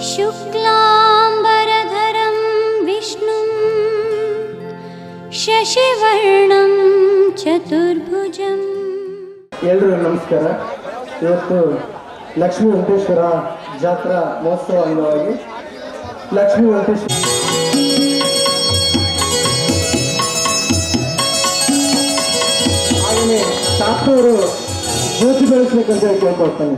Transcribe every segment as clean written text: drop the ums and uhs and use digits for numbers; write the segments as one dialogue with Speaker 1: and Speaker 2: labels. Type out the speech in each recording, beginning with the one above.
Speaker 1: शुक्लांबरधरं विष्णुं शशिवर्णं चतुर्भुजम्।
Speaker 2: ಎಲ್ಲರಿಗೂ ನಮಸ್ಕಾರ. ಇವತ್ತು ಲಕ್ಷ್ಮೀ ವೆಂಕಟೇಶ್ವರ ಜಾತ್ರಾ ಮಹೋತ್ಸವ ಅಂಗವಾಗಿ ಲಕ್ಷ್ಮೀ ವೆಂಕಟೇಶ್ವರ ಹಾಗೆಯೇ ಸಾಕವರು ಜ್ಯೋತಿ ಬೆಳೆಸಬೇಕಂತ ಕೇಳ್ಕೊಳ್ತಾನೆ.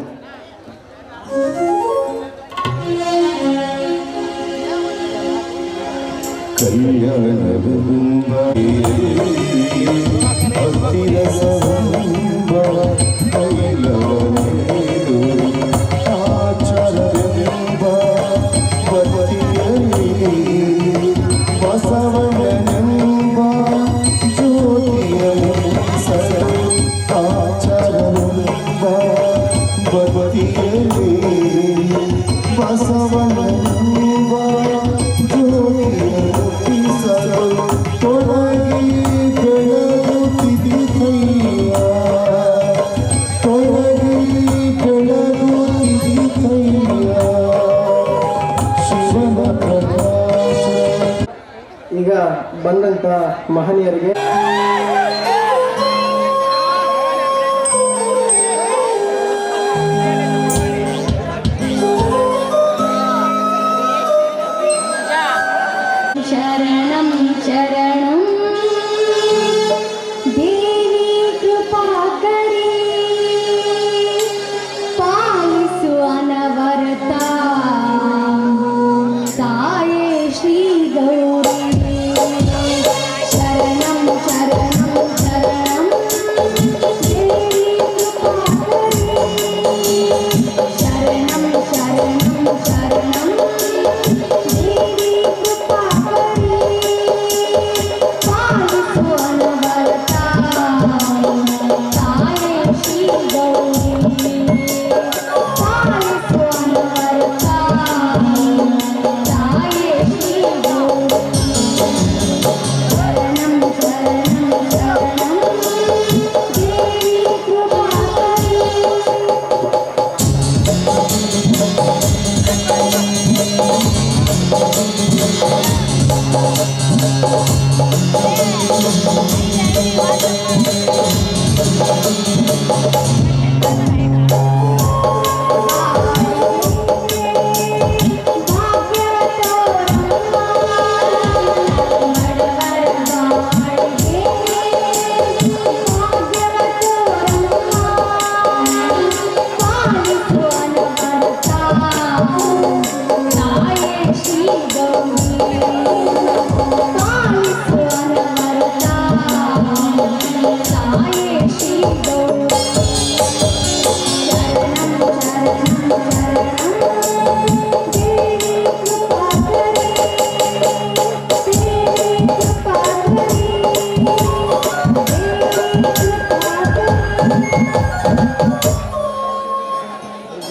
Speaker 2: ಈಗ ಬಂದಂತ ಮಹನೀಯರಿಗೆ
Speaker 1: ಶರಣಂ ಶರಣಂ ದೇವಿ ಕೃಪಾಕರಿ ಪಾಲಿಸು ಅನವರತ ತಾಯೇ ಶ್ರೀ ಗೌರಿ. ಶರಣಂ ಶರಣಂ ಶರಣಂ ದೇವಿ ಕೃಪಾಕರಿ ಶರಣಂ ಶರಣಂ ಶರಣಂ ದೇವಿ ಕೃಪಾಕರಿ ಪಾಲಿಸು ಅನವರತ ತಾಯೇ ಶ್ರೀ ಗೌರಿ. ಪಾಲಿಸು ಅನವರತ ತಾಯೇ ಶ್ರೀ ಗೌರಿ. ಶರಣಂ ಶರಣಂ ಶರಣಂ ದೇವಿ ಕೃಪಾಕರಿ.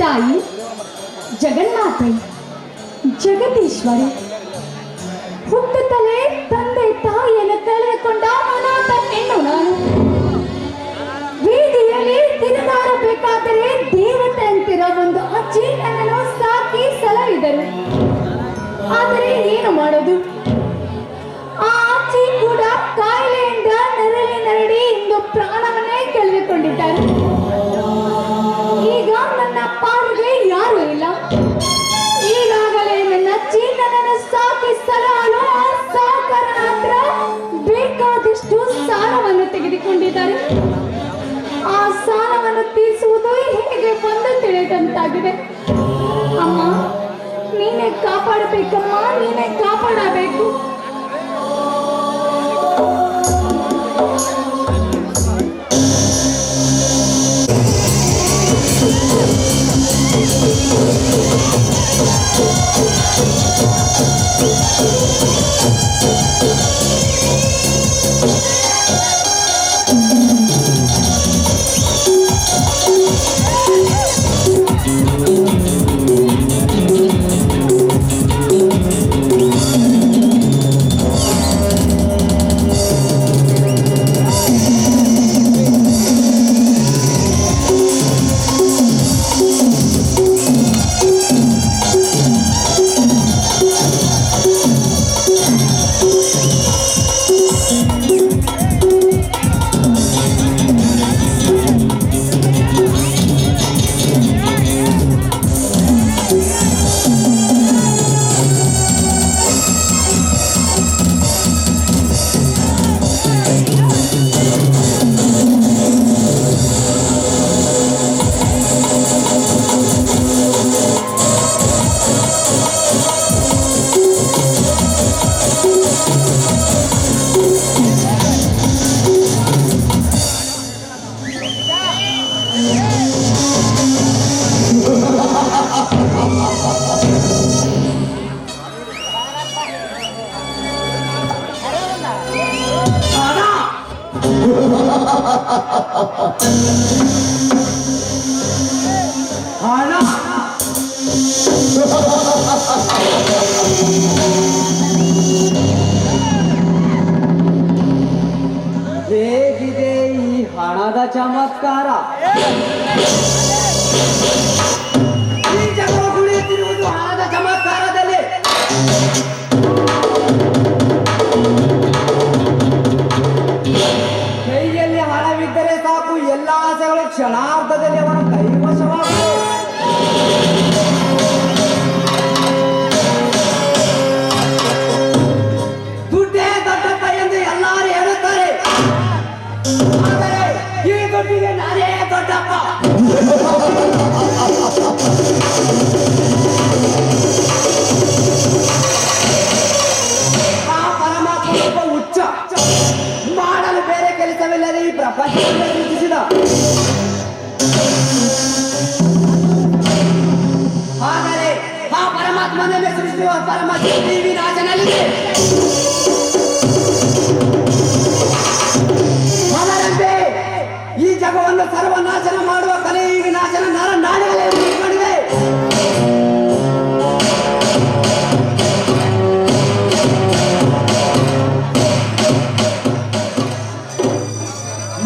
Speaker 1: ತಾಯಿ ಜಗನ್ಮಾತೆ ಜಗದೀಶ್ವರಿ ಹುಟ್ಟುತ್ತಲೇ ತಂದೆ ತಾಯಿಯನ್ನು ಕಳೆದುಕೊಂಡ ಅನಾಥ ಹೆಣ್ಣು ನಾನು. ಬೀದಿಯಲ್ಲಿ ತಿರುಗಾಡಬೇಕಾದರೆ ದೇವತೆ ಅಂತಿರೋ ಒಂದು ಅಜ್ಜಿ ನನ್ನನ್ನು ಸಾಕಿ ಸಲಹಿದರು. ಆದರೆ ಏನು ಮಾಡೋದು, ಆ ಅಜ್ಜಿ ಕೂಡ ಕಾಯಿಲೆಯಿಂದ ನರಳಿ ಇಂದು ಪ್ರಾಣವನ್ನೇ ಕಳೆದುಕೊಂಡಿದ್ದಾರೆ. ಈಗ ನನ್ನ ಪಾಲಿಗೆ ಯಾರೂ ಇಲ್ಲ. ಈಗಾಗಲೇ ನನ್ನ ಅಜ್ಜಿ ನನ್ನನ್ನು ಸಾಕಿ ಸಲಹಲು ಆ ಸಾಹುಕಾರನ ಹತ್ರ ಬೇಕಾದಷ್ಟು ಸಾಲವನ್ನು ತೆಗೆದುಕೊಂಡಿದ್ದಾರೆ. ಆ ಸಾಲವನ್ನು ತೀರಿಸುವುದು ಹೇಗೆ ಬಂದು ತಿಳಿದಂತಾಗಿದೆ. ಅಮ್ಮ, ನೀನೇ ಕಾಪಾಡಬೇಕಮ್ಮ, ನೀನೇ ಕಾಪಾಡಬೇಕು.
Speaker 3: ಹಣ ಹೇಗಿದೆ ಈ ಹಣದ ಚಮತ್ಕಾರ? ಈ ಜಗವು ಕುಳಿತಿರುವುದು ಹಣದ ಚಮತ್ಕಾರದಲ್ಲಿ. ಕೈಯಲ್ಲಿ ಹಣವಿದ್ದರೆ ಸಾಕು, ಎಲ್ಲ ಆಸೆಗಳು ಕ್ಷಣಾರ್ಧದಲ್ಲಿ ಅವನ ಕೈವಶವಾಗುತ್ತವೆ. ದುಡ್ಡೇ ದೊಡ್ಡಪ್ಪ ಎಂದು ಎಲ್ಲರೂ ಹೇಳುತ್ತಾರೆ, ಆದರೆ ಈ ದುಡ್ಡಿಗೆ ನಾನೇ ದೊಡ್ಡಪ್ಪ. ಆ ಪರಮಾತ್ಮ ಒಬ್ಬ ಹುಚ್ಚ, ಮಾಡಲು ಬೇರೆ ಕೆಲಸವಿಲ್ಲದೆ ಈ ಪ್ರಪಂಚವನ್ನು ಸೃಷ್ಟಿಸಿದ. ಆದರೆ ಆ ಪರಮಾತ್ಮನನ್ನೇ ಸೃಷ್ಟಿಸುವ ಪರಮಾತ್ಮ ವಿನಾಶನಲ್ಲಿದೆ. ಅವರಂತೆ ಈ ಜಗವನ್ನು ಸರ್ವನಾಶನ ಮಾಡುವ ಕಲೆ ಈ ವಿನಾಶನ ನರ ನಾಡಿಗಳಲ್ಲಿ ಮಾಡಿದೆ.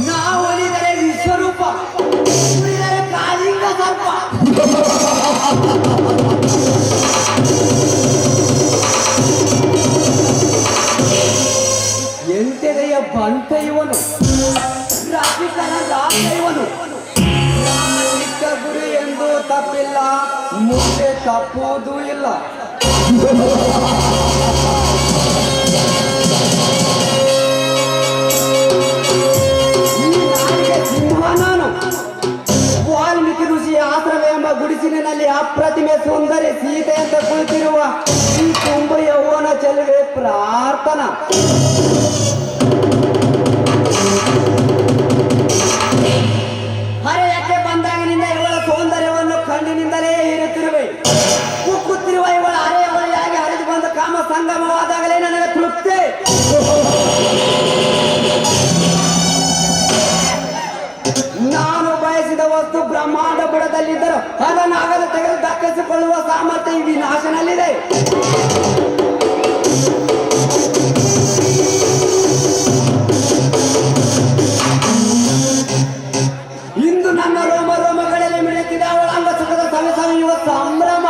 Speaker 3: ನಾವು ಒಲಿದರೆ ವಿಶ್ವರೂಪ, ಉಳಿದರೆ ಕಾಲಿಂಗ ಸರ್ಪ. ಎಂಟೆಡೆಯ ಬಂಟ ಇವನು, ರಾಜಕೀಯ ರಾಜ ಇವನು. ಚಿಕ್ಕ ಗುರಿ ಎಂದು ತಪ್ಪಿಲ್ಲ, ಮುಂದೆ ತಪ್ಪುವುದೂ ಇಲ್ಲ. ಈ ನಾಡಿಗೆ ಸಿಂಹ ನಾನು. ವಾಲ್ಮೀಕಿ ಋಷಿ ಆಶ್ರಮ ಎಂಬ ಗುಡಿಸಿಲಿನಲ್ಲಿ ಅಪ್ರತಿಮೆ ಸುಂದರಿ ಸೀತೆ ಅಂತ ಕುಳಿತಿರುವ ಈ ತುಂಬ ಯೌವನ ಚೆಲುವೆ ಪ್ರಾರ್ಥನಾ. ಹರೆಯಕ್ಕೆ ಬಂದಾಗಿನಿಂದ ಇವಳ ಸೌಂದರ್ಯವನ್ನು ಕಣ್ಣಿನಿಂದಲೇ ಹೀರುತ್ತಿರುವೆ. ಉಕ್ಕುತ್ತಿರುವ ಇವಳ ಹರೆಯ ಹೊಳೆಯಾಗಿ ಹರಿದು ಬಂದ ಕಾಮ ಸಂಗಮವಾದಾಗಲೇ ನನಗೆ ತೃಪ್ತಿ. ನಾನು ಬಯಸಿದ ವಸ್ತು ಬ್ರಹ್ಮಾಂಡ ಬುಡದಲ್ಲಿದ್ದರೂ ಅದನ್ನು ಆಗಲು ತೆಗೆದು ದಕ್ಕಿಸಿಕೊಳ್ಳುವ ಸಾಮರ್ಥ್ಯ ಈ ವಿನಾಶನಲ್ಲಿದೆ. ಇಂದು ನನ್ನ ರೋಮ ರೋಮಗಳಲ್ಲಿ ಮಿಡಿಯುತ್ತಿದೆ ಅವಳ ಅಂಗ ಸುಖದ ಸವಿ ಸವಿಯುವ ಸಂಭ್ರಮ.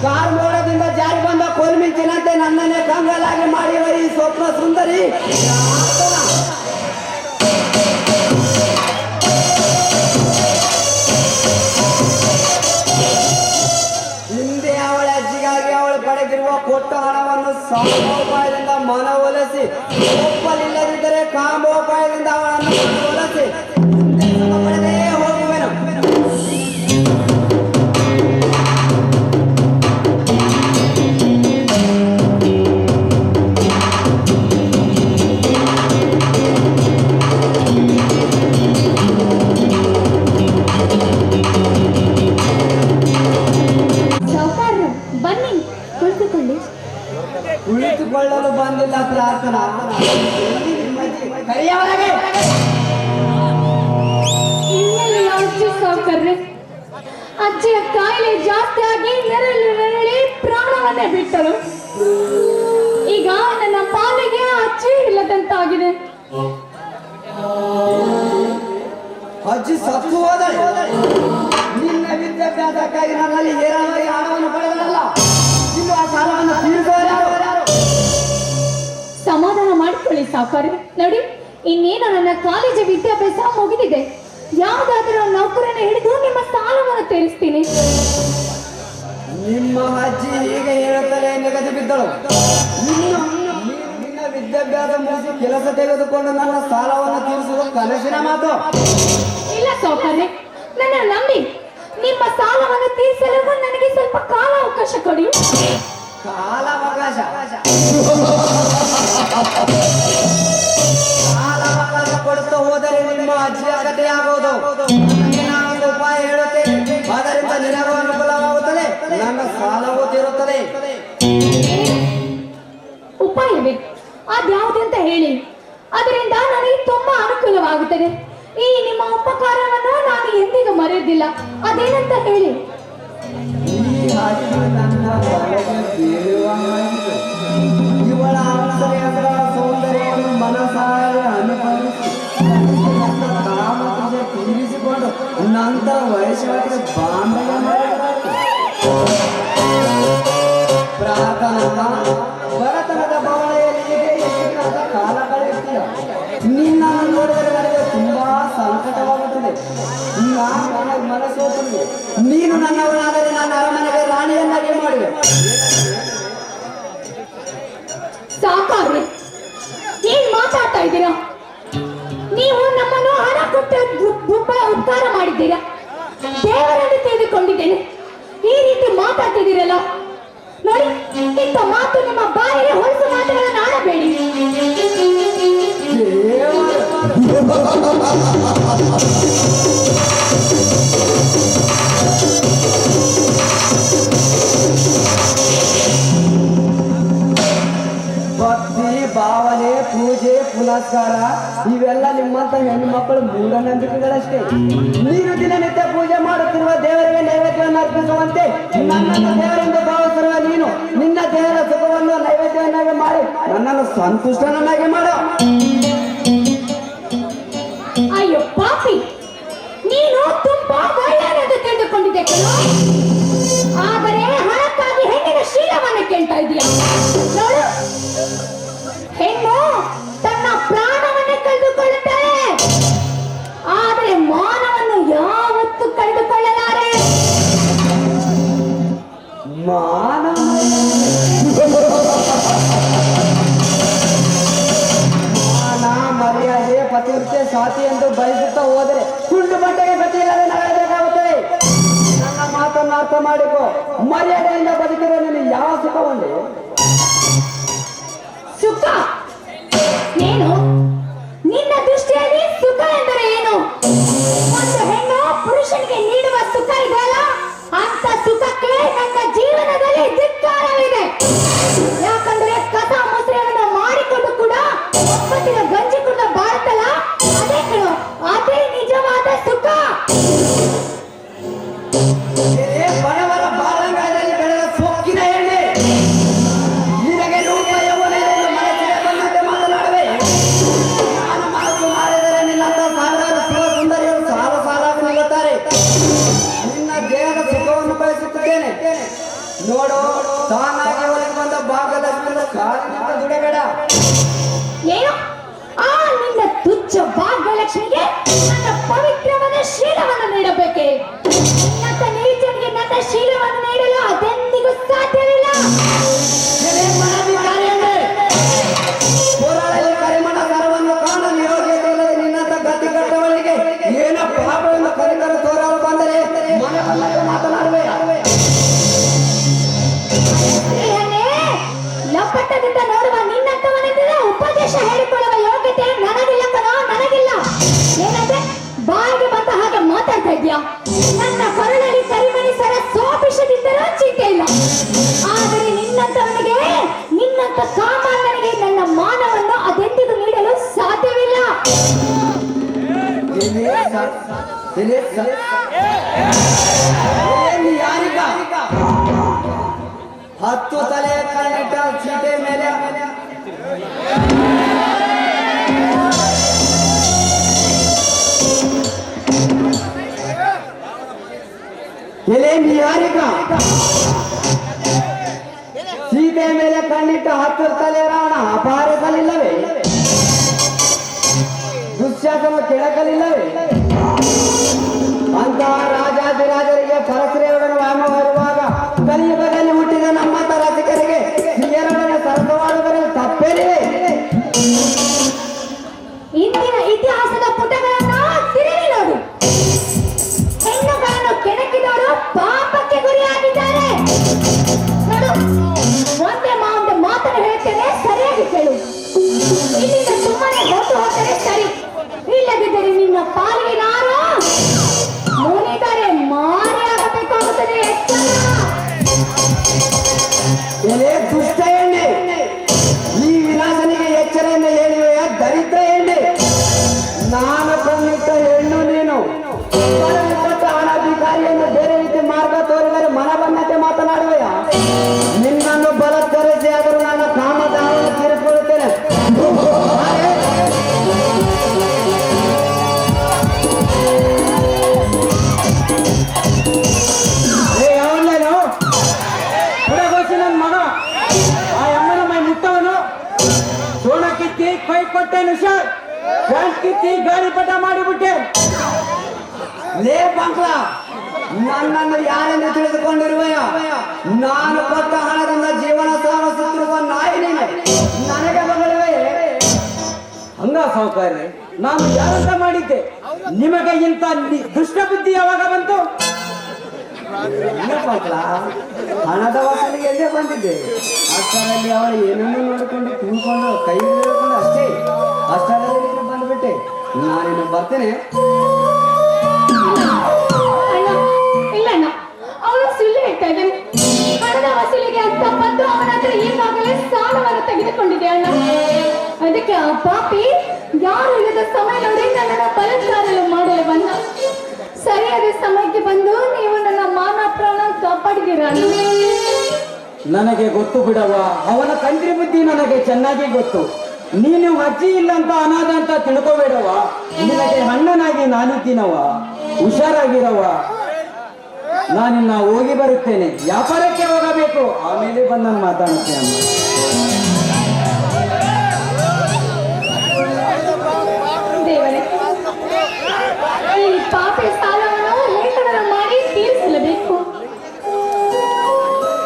Speaker 3: ಕಾರ್ಮೋಡದಿಂದ ಜಾರಿ ಬಂದ ಕೊಲ್ಮಿಂಚಿನಂತೆ ನನ್ನನ್ನೇ ಕಂಗಾಲಾಗಿ ಮಾಡಿರುವ ಈ ಸ್ವಪ್ನ ಸುಂದರಿ ಹಿಂದೆ ಅವಳ ಅಜ್ಜಿಗಾಗಿ ಅವಳು ಪಡೆದಿರುವ ಕೊಟ್ಟ ಹಣವನ್ನು ಸಾಮೋಪಾಯದಿಂದ ಮನವೊಲಿಸಿ, ಒಪ್ಪಲಿಲ್ಲದಿದ್ದರೆ ಕಾಮೋಪಾಯದಿಂದ ಅವಳನ್ನು ಮನವೊಲಿಸಿ ಹಿಂದೆ ಸುಖ ಪಡೆದೇ ಹೋಗುವೆನು.
Speaker 1: ಸಾವುಕಾರರು ಬನ್ನಿ ಕುಳಿತುಕೊಳ್ಳಿ.
Speaker 3: ಕುಳಿತುಕೊಳ್ಳಲು ಬಂದಿಲ್ಲ ಪ್ರಾರ್ಥನಾ. ಕರೆಯವರೆಗೆ
Speaker 1: ಇನ್ನೆಲ್ಲ ಅಜ್ಜಿ ಸಾವುಕಾರ್ರೆ, ಅಜ್ಜಿಯ ಕಾಯಿಲೆ ಜಾಸ್ತಿ ಆಗಿ ನೆರಳಿ ಪ್ರಾಣವನ್ನೇ ಬಿಟ್ಟರು. ಈಗ ನನ್ನ ಪಾಲಿಗೆ ಅಜ್ಜಿ ಇಲ್ಲದಂತಾಗಿದೆ.
Speaker 3: ಅಜ್ಜಿ ಸತ್ತು ಹೋದಳು. ನಿನ್ನ ವಿದ್ಯಾಭ್ಯಾಸಕ್ಕಾಗಿ ನನ್ನಲ್ಲಿ ಏರಾಳವಾಗಿ ಹಣವನ್ನು ಪಡೆದಲ್ಲ, ಇನ್ನು ಆ ಸಾಲವನ್ನು ತೀರಿಸುವವರು ಯಾರು?
Speaker 1: ಸಮಾಧಾನ ಮಾಡಿಕೊಳ್ಳಿ ಸಾವುಕಾರ್ರೆ. ನೋಡಿ, ಇನ್ನೇನು ನನ್ನ ಕಾಲೇಜು ವಿದ್ಯಾಭ್ಯಾಸ ಮುಗಿದಿದೆ. ಯಾವುದಾದರೂ ನೌಕರನ ಹಿಡಿದು ನಿಮ್ಮ ಸಾಲವನ್ನು ತೀರಿಸ್ತೀನಿ.
Speaker 3: ನಿಮ್ಮ ಅಜ್ಜಿ ಹೀಗೆ ಹೇಳುತ್ತಲೇ ನೆಗೆದು ಬಿದ್ದಳು. ನಿನ್ನ ವಿದ್ಯಾಭ್ಯಾಸ ಮುಗಿಸಿ ಕೆಲಸ ತೆಗೆದುಕೊಂಡು ನನ್ನ ಸಾಲವನ್ನು ತೀರಿಸುವ ಕನಸಿನ ಮಾತು.
Speaker 1: ಇಲ್ಲ ಸಾವುಕಾರ್ರೆ, ನನ್ನ ನಂಬಿ ನಿಮ್ಮ ಸಾಲವನ್ನು ತೀರಿಸಲು ನನಗೆ ಸ್ವಲ್ಪ ಕಾಲಾವಕಾಶ ಕೊಡಿ.
Speaker 3: ಕಾಲಾವಕಾಶ ಕಾಲಾವಕಾಶ ಕೊಡುತ್ತಾ ಹೋದರೆ ನಿಮ್ಮ ಅಜ್ಜಿ ಅಗತ್ಯ ಆಗುವುದು. ನಾನೊಂದು ಉಪಾಯ ಹೇಳುತ್ತೇನೆ, ಅದರಿಂದ ನಿನಗೂ ಅನುಕೂಲವಾಗುತ್ತದೆ, ನನ್ನ ಸಾಲವೂ ತೀರುತ್ತದೆ.
Speaker 1: ಉಪಾಯವೇ ಅದ್ಯಾವುದಂತ ಹೇಳಿ, ಅದರಿಂದ ನನಗೆ ತುಂಬಾ ಅನುಕೂಲವಾಗುತ್ತದೆ. ಈ ನಿಮ್ಮ ಉಪಕಾರವನ್ನು ನಾನು ಎಂದಿಗೂ ಮರೆಯುವುದಿಲ್ಲ. ಅದೇನಂತ ಹೇಳಿ.
Speaker 3: ಈ ಹಾಡಿನ ನನ್ನ ಬಲಗೆ ಬೀಳುವ ಹಾಗಿದೆ. ಇವಳ ಅಪ್ಸರೆಯರ ಸೌಂದರ್ಯವನ್ನು ಮನಸಾರೆ ಅನುಭವಿಸಿ ನನ್ನ ಕಾಮತೃಷೆ ತೀರಿಸಿಕೊಂಡು ನಂತರ ವಯಸ್ಸಾದ ಬಾಂಧವ್ಯ ಮಾಡಿದರಾಯ್ತು. ಬಡತನದ ಬವಣೆಯಲ್ಲಿ ಕಾಲ ಕಳೆಯುತ್ತೀಯ. ನಿನ್ನ ನೋಡಿದರೆ ನನಗೆ ತುಂಬಾ ಸಂಕಟವಾಗುತ್ತದೆ. ನಾನು ಮನಸ್ಸೋತನಿಗೆ ನೀನು ನನ್ನವನಾದರೆ ನನ್ನ ಅರಮನೆಗೆ ರಾಣಿಯನ್ನಾಗಿ ಮಾಡುವೆ.
Speaker 1: ಸಾಕಾಗ್ರಿ, ಏನ್ ಮಾತಾಡ್ತಾ ಇದ್ದೀರಾ ನೀವು? ನಮ್ಮನ್ನು ಹಣ ಕೊಟ್ಟು ಉಪಕಾರ ಮಾಡಿದ್ದೀರಾ, ದೇವರನ್ನು ತಿಳಿದುಕೊಂಡಿದ್ದೇನೆ. ಈ ರೀತಿ ಮಾತಾಡ್ತಿದ್ದೀರಲ್ಲ ನೋಡಿ, ಇಂಥ ಮಾತು ನಿಮ್ಮ ಬಾಯಿಗೆ ಹೊಲಸು ಮಾತುಗಳನ್ನು ಆಡಬೇಡಿ.
Speaker 3: ಭಕ್ತಿ, ಭಾವನೆ, ಪೂಜೆ, ಪುನಸ್ಕಾರ ಇವೆಲ್ಲ ನಿಮ್ಮಂತ ಹೆಣ್ಣು ಮಕ್ಕಳು ಮೂಢನಂಬಿಕೆಗಳಷ್ಟೇ. ನೀನು ದಿನನಿತ್ಯ ಪೂಜೆ ಮಾಡುತ್ತಿರುವ ದೇವರಿಗೆ ನೈವೇದ್ಯವನ್ನು ಅರ್ಪಿಸುವಂತೆ ನನ್ನನ್ನು ದೇವರೆಂದು ಭಾವಿಸಿರುವ ನೀನು ನಿನ್ನ ದೇವರ ಸುಖವನ್ನು ನೈವೇದ್ಯವನ್ನಾಗಿ ಮಾಡಿ ನನ್ನನ್ನು ಸಂತುಷ್ಟನನ್ನಾಗಿ ಮಾಡು.
Speaker 1: ಅಯ್ಯೋ ಪಾಪಿ, ನೀನು ತುಂಬಾ ಒಳ್ಳೆಯದು ತಿಳಿದುಕೊಂಡಿದ್ದೆ ಕಣೋ. ಆದರೆ ಹಣಕ್ಕಾಗಿ ಹೆಣ್ಣಿನ ಶೀಲವನ್ನು ಕೇಳ್ತಾ ಇದೀಯ. ನೋಡು, ಹೆಣ್ಣು ತನ್ನ ಪ್ರಾಣವನ್ನೇ ಕಳೆದುಕೊಳ್ಳುತ್ತಾಳೆ, ಆದರೆ ಮಾನವನ್ನು ಯಾವತ್ತೂ ಕಳೆದುಕೊಳ್ಳಲಾರೆ.
Speaker 3: ಮಾನ ಮರ್ಯಾದೆ, ಪತಿವ್ರತೆ, ಸಾತಿ ಎಂದು ಬಯಸುತ್ತಾ ಹೋದರೆ ಕುಂಡು ಬಟ್ಟೆಗೆ ಗತಿಯಿಲ್ಲದೆ ನಗಬೇಕಾಗುತ್ತದೆ. ನನ್ನ ಮಾತನ್ನು ಅರ್ಥ ಮಾಡಿಕೊ. ಮರ್ಯಾದೆಯಿಂದ ಬದುಕಿರೋ ನಿನಗೆ ಯಾವ ಸುಖ ಉಂಟು?
Speaker 1: ಸುಖ ಏನು? ನಿನ್ನ ದೃಷ್ಟಿಯಲ್ಲಿ ಸುಖ ಎಂದರೆ ಏನು? ಒಂದು ಹೆಣ್ಣು ಪುರುಷನಿಗೆ ನೀಡುವ ಸುಖ ಇದೆಯಲ್ಲ, ಅಂತ ಸುಖಕ್ಕೆ ನನ್ನ ಜೀವನದಲ್ಲಿ ಧಿಕ್ಕಾರವಿದೆ. ಯಾಕಂದ್ರೆ ಕಸ ಮೊಸರನ್ನು ಮಾಡಿಕೊಂಡು ಕೂಡ ಒಪ್ಪತ್ತಿನ ಗಂಜಿ ಕೂಡ ಬಾಳ್ತಲ್ಲ, ಅದೇ ಕಣೋ, ಅದೇ ನಿಜವಾದ ಸುಖ.
Speaker 3: ಬಡವರ ಬಾಳಂಗಾಯದಲ್ಲಿ ಬೆಳೆದ ಸೊಕ್ಕಿನ ಎಣ್ಣೆ ನಿನಗೆ ರೂಪ ಯೌವನದಲ್ಲಿ ಮನಸ್ಸಿಗೆ ಬಂದಂತೆ ಮಾತನಾಡುವೆ. ನಾನು ಮನಸ್ಸು ಮಾಡಿದರೆ ನಿನ್ನಂತ ಸಾವಿರಾರು ಶಿವ ಸುಂದರಿಯರು ಸಾಲ ಸಾಲಾಗಿ ನಿಲ್ಲುತ್ತಾರೆ. ನಿನ್ನ ದೇಹದ ಸುಖವನ್ನು ಬಯಸುತ್ತಿದ್ದೇನೆ. ನೋಡು, ತಾನಾಗಿ ಒಳಗೆ ಬಂದ ಭಾಗಲಕ್ಷ್ಮಿಯಿಂದ ಕಾಲಿನಿಂದ ದುಡಿಬೇಡ.
Speaker 1: ಏನು? ಆ ನಿನ್ನ ತುಚ್ಛ ಭಾಗ್ಯಲಕ್ಷ್ಮಿಗೆ ನನ್ನ ಪವಿತ್ರವಾದ ಶೀಲವನ್ನು ನೀಡಬೇಕೆ? ನನ್ನ ನೀಚನಿಗೆ ನನ್ನ ಶೀಲವನ್ನು ನೀಡಲು ಅದೆಂದಿಗೂ ಸಾಧ್ಯವಿಲ್ಲ.
Speaker 3: ಪುರಾಣದಲ್ಲಿ ಕರಿಮಣ ಕರವನ್ನು ಕಾಣಲು ಯೋಗ್ಯತೆ ಇಲ್ಲದೆ ನಿನ್ನಂತ ಗತಿ ಕಟ್ಟವಳಿಗೆ ಏನ ಪಾಪವನ್ನು ಕರಿಕರು ತೋರಲು ಬಂದರೆ ಮನೆ ಬಂದಾಗ ಮಾತನಾಡುವೆ.
Speaker 1: ಸ್ನೇಹನೇ, ಲಪಟದಿಂದ ನೋಡುವ ನಿನ್ನಂತವನಿಂದ ಉಪದೇಶ ಹೇಳಿಕೊಳ್ಳುವ ಯೋಗ್ಯತೆ ನನಗಿಲ್ಲ ಕಣೋ, ನನಗಿಲ್ಲ. ಏನಂದ್ರೆ ಬಾಯಿಗೆ ಬಂದ ಹಾಗೆ ಮಾತಾಡ್ತಾ ಇದ್ಯಾ? ನನ್ನ ಕೊರಳಲ್ಲಿ ಕರಿಮಣಿ ಸರ ಸೋಪಿಸದಿದ್ದರೂ ಚಿಂತೆ ಇಲ್ಲ. ಆದರೆ ನಿನ್ನಂತವನಿಗೆ, ನಿನ್ನಂತ ಸಾಮಾನ್ಯನಿಗೆ ನನ್ನ ಮಾನವನ್ನು ಅದೆಂದಿಗೂ ನೀಡಲು ಸಾಧ್ಯವಿಲ್ಲ.
Speaker 3: ಯಾರಿಗ 10 ತಲೆ ಕಣ್ಣಿಟ್ಟ ಚೀಟೆ ಮೇಲೆ ಯಾರಿಗ ಸೀತೆ ಮೇಲೆ ಕಣ್ಣಿಟ್ಟ 10 ತಲೆ ರಾವಣ ಅಪಾರಕಲಿಲ್ಲವೇ? ದುಶ್ಯಾಸನ ಕೆಳಕಲಿಲ್ಲವೇ? ಅಂತಹ ರಾಜಾಧಿರಾಜರಿಗೆ ಪರಶ್ರೇಯೊಡನೆ ವಾಮವಿರುವಾಗ ಕಲಿಯುಗದಲ್ಲಿ ಹುಟ್ಟಿದ ನಮ್ಮಂತ ರಸಿಕರಿಗೆ ಸ್ತ್ರೀಯರೊಡನೆ ಸರಸವಾಡುವುದರಲ್ಲಿ ತಪ್ಪೇನಿದೆ?
Speaker 1: ಇಂದಿನ ಇತಿಹಾಸದ ಪುಟಗಳನ್ನು ತಿರುಗಿ ನೋಡು. ಹೆಣ್ಣುಗಳನ್ನು ಕೆಣಕಿದವರು ಪಾಪಕ್ಕೆ ಗುರಿಯಾಗಿದ್ದಾರೆ. ನೋಡು, ಒಂದೇ ಮಾತನ್ನು ಹೇಳ್ತೇನೆ, ಸರಿಯಾಗಿ ಕೇಳು. ಇಲ್ಲಿಂದ ಸುಮ್ಮನೆ ಹೊತ್ತು ಹೋದರೆ ಸರಿ, ಇಲ್ಲದಿದ್ದರೆ ನಿನ್ನ ಪಾಲಿಗೆ ನಾನು ಮುನಿದರೆ ಮಾರಿಯಾಗಬೇಕಾಗುತ್ತದೆ. ಎಚ್ಚರ.
Speaker 3: ಎಲೆ ದುಷ್ಟ ಎಣ್ಣೆ, ಈ ವಿನಾಶನಿಗೆ ಎಚ್ಚರಿಕೆಯಿಂದ ಹೇಳಿವೆಯ ದರಿದ್ರ ಎಣ್ಣೆ. ನಾನು ಕಣ್ಣಿಟ್ಟ ಹೆಣ್ಣು ನೀನು, ಕೊಟ್ಟ ಅನಧಿಕಾರಿಯನ್ನು ಬೇರೆ ರೀತಿ ಮಾರ್ಗ ತೋರಿದರೆ ಮನ ಬಂದಂತೆ ಮಾತನಾಡುವೆಯ. ನಿನ್ನನ್ನು ಬಲತ್ಕರಿಸಿ ಆದರೂ ನಾನು ಕಾಮದಾನವನ್ನು ತೀರಿಸಿಕೊಳ್ಳುತ್ತೇನೆ.
Speaker 4: ನನ್ನ ಮಗ ಆ ಅಮ್ಮನ ಮೈ ಮುಟ್ಟವನು ಸೋಣ ಕಿತ್ತಿ ಕೈ ಕೊಟ್ಟೇನು ಸರ್, ಪ್ಯಾಂಟ್ ಕಿತ್ತಿ ಗಾಳಿ ಪಟ ಮಾಡಿಬಿಟ್ಟೆ.
Speaker 3: ಲೇ ಬಂಕ್ಲ, ನನ್ನನ್ನು ಯಾರೆಂದು ತಿಳಿದುಕೊಂಡಿರುವೆಯ? ನಾನು ಕೊಟ್ಟ ಹಣದಿಂದ ಜೀವನ ಸಾಗಿಸುತ್ತಿರುವ ನಾಯಿ ನೀನು, ನನಗೆ ಮಗಳಿವೆ.
Speaker 4: ಹಂಗ ಸಾವುಕಾರ್ರೆ, ನಾನು ಯಾರಂತ ಮಾಡಿದ್ದೆ? ನಿಮಗೆ ಇಂಥ ದುಷ್ಟ ಬುದ್ಧಿ ಯಾವಾಗ ಬಂತು?
Speaker 3: ಬಂಕ್ಲ, ಹಣದ ವಸೂಲಿಗೆ ಎಲ್ಲೇ ಬಂದಿದ್ದೆ. ಅಷ್ಟರಲ್ಲಿ ಅವಳು ಏನನ್ನು ನೋಡಿಕೊಂಡು ಕೂತ್ಕೊಂಡು ಕೈ ಹಿಡಿದುಕೊಂಡು ಅಷ್ಟೇ. ಅಷ್ಟರಲ್ಲಿ ಬಂದ್ಬಿಟ್ಟೆ. ನಾನಿನ್ನು ಬರ್ತೇನೆ.
Speaker 1: ಅಣ್ಣ, ಇಲ್ಲ ಅಣ್ಣ, ಅವನು ಸುಳ್ಳು ಹೇಳ್ತಾ ಇದ್ದಾನೆ. ಹಣದ ವಸೂಲಿಗೆ ಅಂತ ಬಂದು ಅವನ ಹತ್ರ ಈಗಾಗಲೇ ಸಾಲವನ್ನು ತೆಗೆದುಕೊಂಡಿದೆ ಅಣ್ಣ. ಅದಕ್ಕೆ ಆ ಪಾಪಿ ಯಾರು ಇಲ್ಲದ ಸಮಯ ನೋಡಿ ನನ್ನನ್ನು ಬಲಾತ್ಕಾರಗಳು ಮಾಡಲು ಬಂದ. ಸರಿಯಾದ ಸಮಯಕ್ಕೆ ಬಂದು ನೀವು ನನ್ನ ಮಾನ ಪ್ರಾಣ ಕಾಪಾಡಿದ್ದೀರ ಅಣ್ಣ.
Speaker 4: ನನಗೆ ಗೊತ್ತು ಬಿಡವ, ಅವನ ತಂತ್ರಿ ಬುದ್ಧಿ ನನಗೆ ಚೆನ್ನಾಗಿ ಗೊತ್ತು. ನೀನು ಅಜ್ಜಿ ಇಲ್ಲ ಅಂತ ಅನಾಥ ಅಂತ ತಿಳ್ಕೋಬೇಡವ. ನಿನಗೆ ಅಣ್ಣನಾಗಿ ನಾನಿದ್ದೀನವ, ಹುಷಾರಾಗಿರವ. ನಾನಿನ್ನ ಹೋಗಿ ಬರುತ್ತೇನೆ, ವ್ಯಾಪಾರಕ್ಕೆ ಹೋಗಬೇಕು, ಆಮೇಲೆ ಬಂದು ಮಾತಾಡುತ್ತೇನೆ ಅಮ್ಮ.
Speaker 1: ದೇವರೇ, ಈ ಪಾಪಿ ಸಾಲವನ್ನು ಹೇಗಾದರೂ ಮಾಡಿ ತೀರಿಸಲೇಬೇಕು.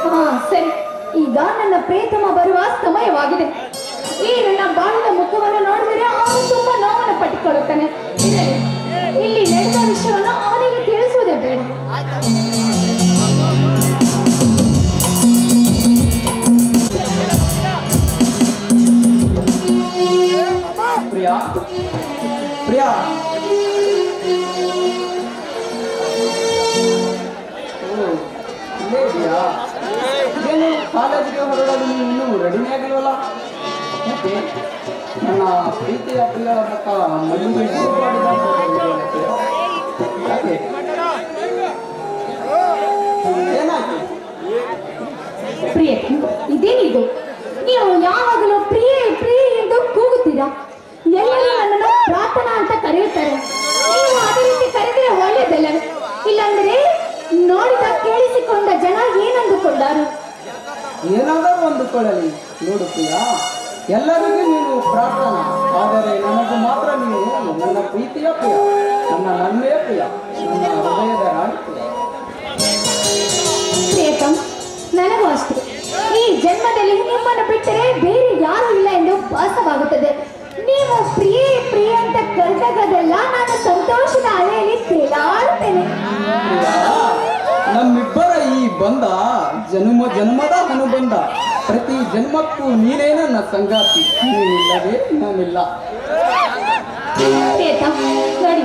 Speaker 1: ಹಾ ಸರಿ, ಈಗ ನನ್ನ ಪ್ರೇತಮ ಬರುವ ಸಮಯವಾಗಿದೆ. ಈ ನನ್ನ ಬಾಳಿನ ಮುಖವನ್ನು ನೋಡಿದರೆ ಅವನು ತುಂಬಾ ನೋವನ್ನು ಪಟ್ಟಿಕೊಳ್ಳುತ್ತಾನೆ. ಇಲ್ಲಿ ನಡೆದ ವಿಷಯವನ್ನು ಅವನಿಗೆ ತಿಳಿಸುವುದೇ ಬೇಡ.
Speaker 4: ಪ್ರಿಯಾ, ಪ್ರಿಯಾ, ಏನು ಕಾಲೇಜಿಗೆ ಹೊರಡಲು ನೀವು ಇನ್ನೂ ರೆಡಿನೇ ಆಗಿಲ್ವಲ್ಲ? ಮತ್ತೆ ನನ್ನ ಪ್ರೀತಿಯ ಪ್ರಿಯ ಮಕ್ಕ ಮದುವೆ ಯಾಕೆ? ಏನಾಯ್ತು?
Speaker 1: ಪ್ರಿಯ, ಇದೇನಿದು? ನೀವು ಯಾವಾಗಲೂ ಪ್ರಿಯೆ ಪ್ರಿಯೆ ಎಂದು ಕೂಗುತ್ತೀರಾ. ಎಲ್ಲರೂ ನನ್ನನ್ನು ಪ್ರಾರ್ಥನಾ ಅಂತ ಕರೆಯುತ್ತಾರೆ. ನೀವು ಅದೇ ರೀತಿ ಕರೆದರೆ ಒಳ್ಳೆಯದಲ್ಲ. ಇಲ್ಲಾಂದ್ರೆ ನೋಡಿದ ಕೇಳಿಸಿಕೊಂಡ ಜನ ಏನಂದುಕೊಂಡಾರು?
Speaker 4: ಏನಾದರೂ ಅಂದುಕೊಳ್ಳಲಿ. ನೋಡು ಪ್ರಿಯಾ, ಎಲ್ಲರಿಗೂ ನೀನು ಪ್ರಾರ್ಥನಾ, ಆದರೆ ನನಗೆ ಮಾತ್ರ ನೀನು ನನ್ನ ಪ್ರೀತಿಯ ಪ್ರಿಯ, ನನ್ನ ನನ್ಮೆಯ ಪ್ರಿಯ, ನನ್ನ ಹೃದಯದ ರಾಣಿ ಪ್ರಿಯ.
Speaker 1: ಪ್ರಿಯತಮ್, ನನಗೂ ಅಷ್ಟೇ. ಈ ಜನ್ಮದಲ್ಲಿ ನಿಮ್ಮನ್ನು ಬಿಟ್ಟರೆ ಬೇರೆ ಯಾರೂ ಇಲ್ಲ ಎಂದು ಭಾಸವಾಗುತ್ತದೆ. ನೀವು ಪ್ರಿಯೆ ಪ್ರಿಯೆ ಅಂತ ಕರೆದಾಗದೆಲ್ಲ ನಾನು ಸಂತೋಷದ ಅಲೆಯಲ್ಲಿ ತೇಲಾಡುತ್ತೇನೆ.
Speaker 4: ನಮ್ಮಿಬ್ಬರ ಈ ಬಂಧ ಜನ್ಮ ಜನ್ಮದ ಅನುಬಂಧ. ಪ್ರತಿ ಜನ್ಮಕ್ಕೂ ನೀನೇ ನನ್ನ ಸಂಗಾತಿ, ನೀನಿಲ್ಲದೆ ನಾನಿಲ್ಲ.
Speaker 1: ಪ್ರಿಯತಮ್, ನೋಡಿ,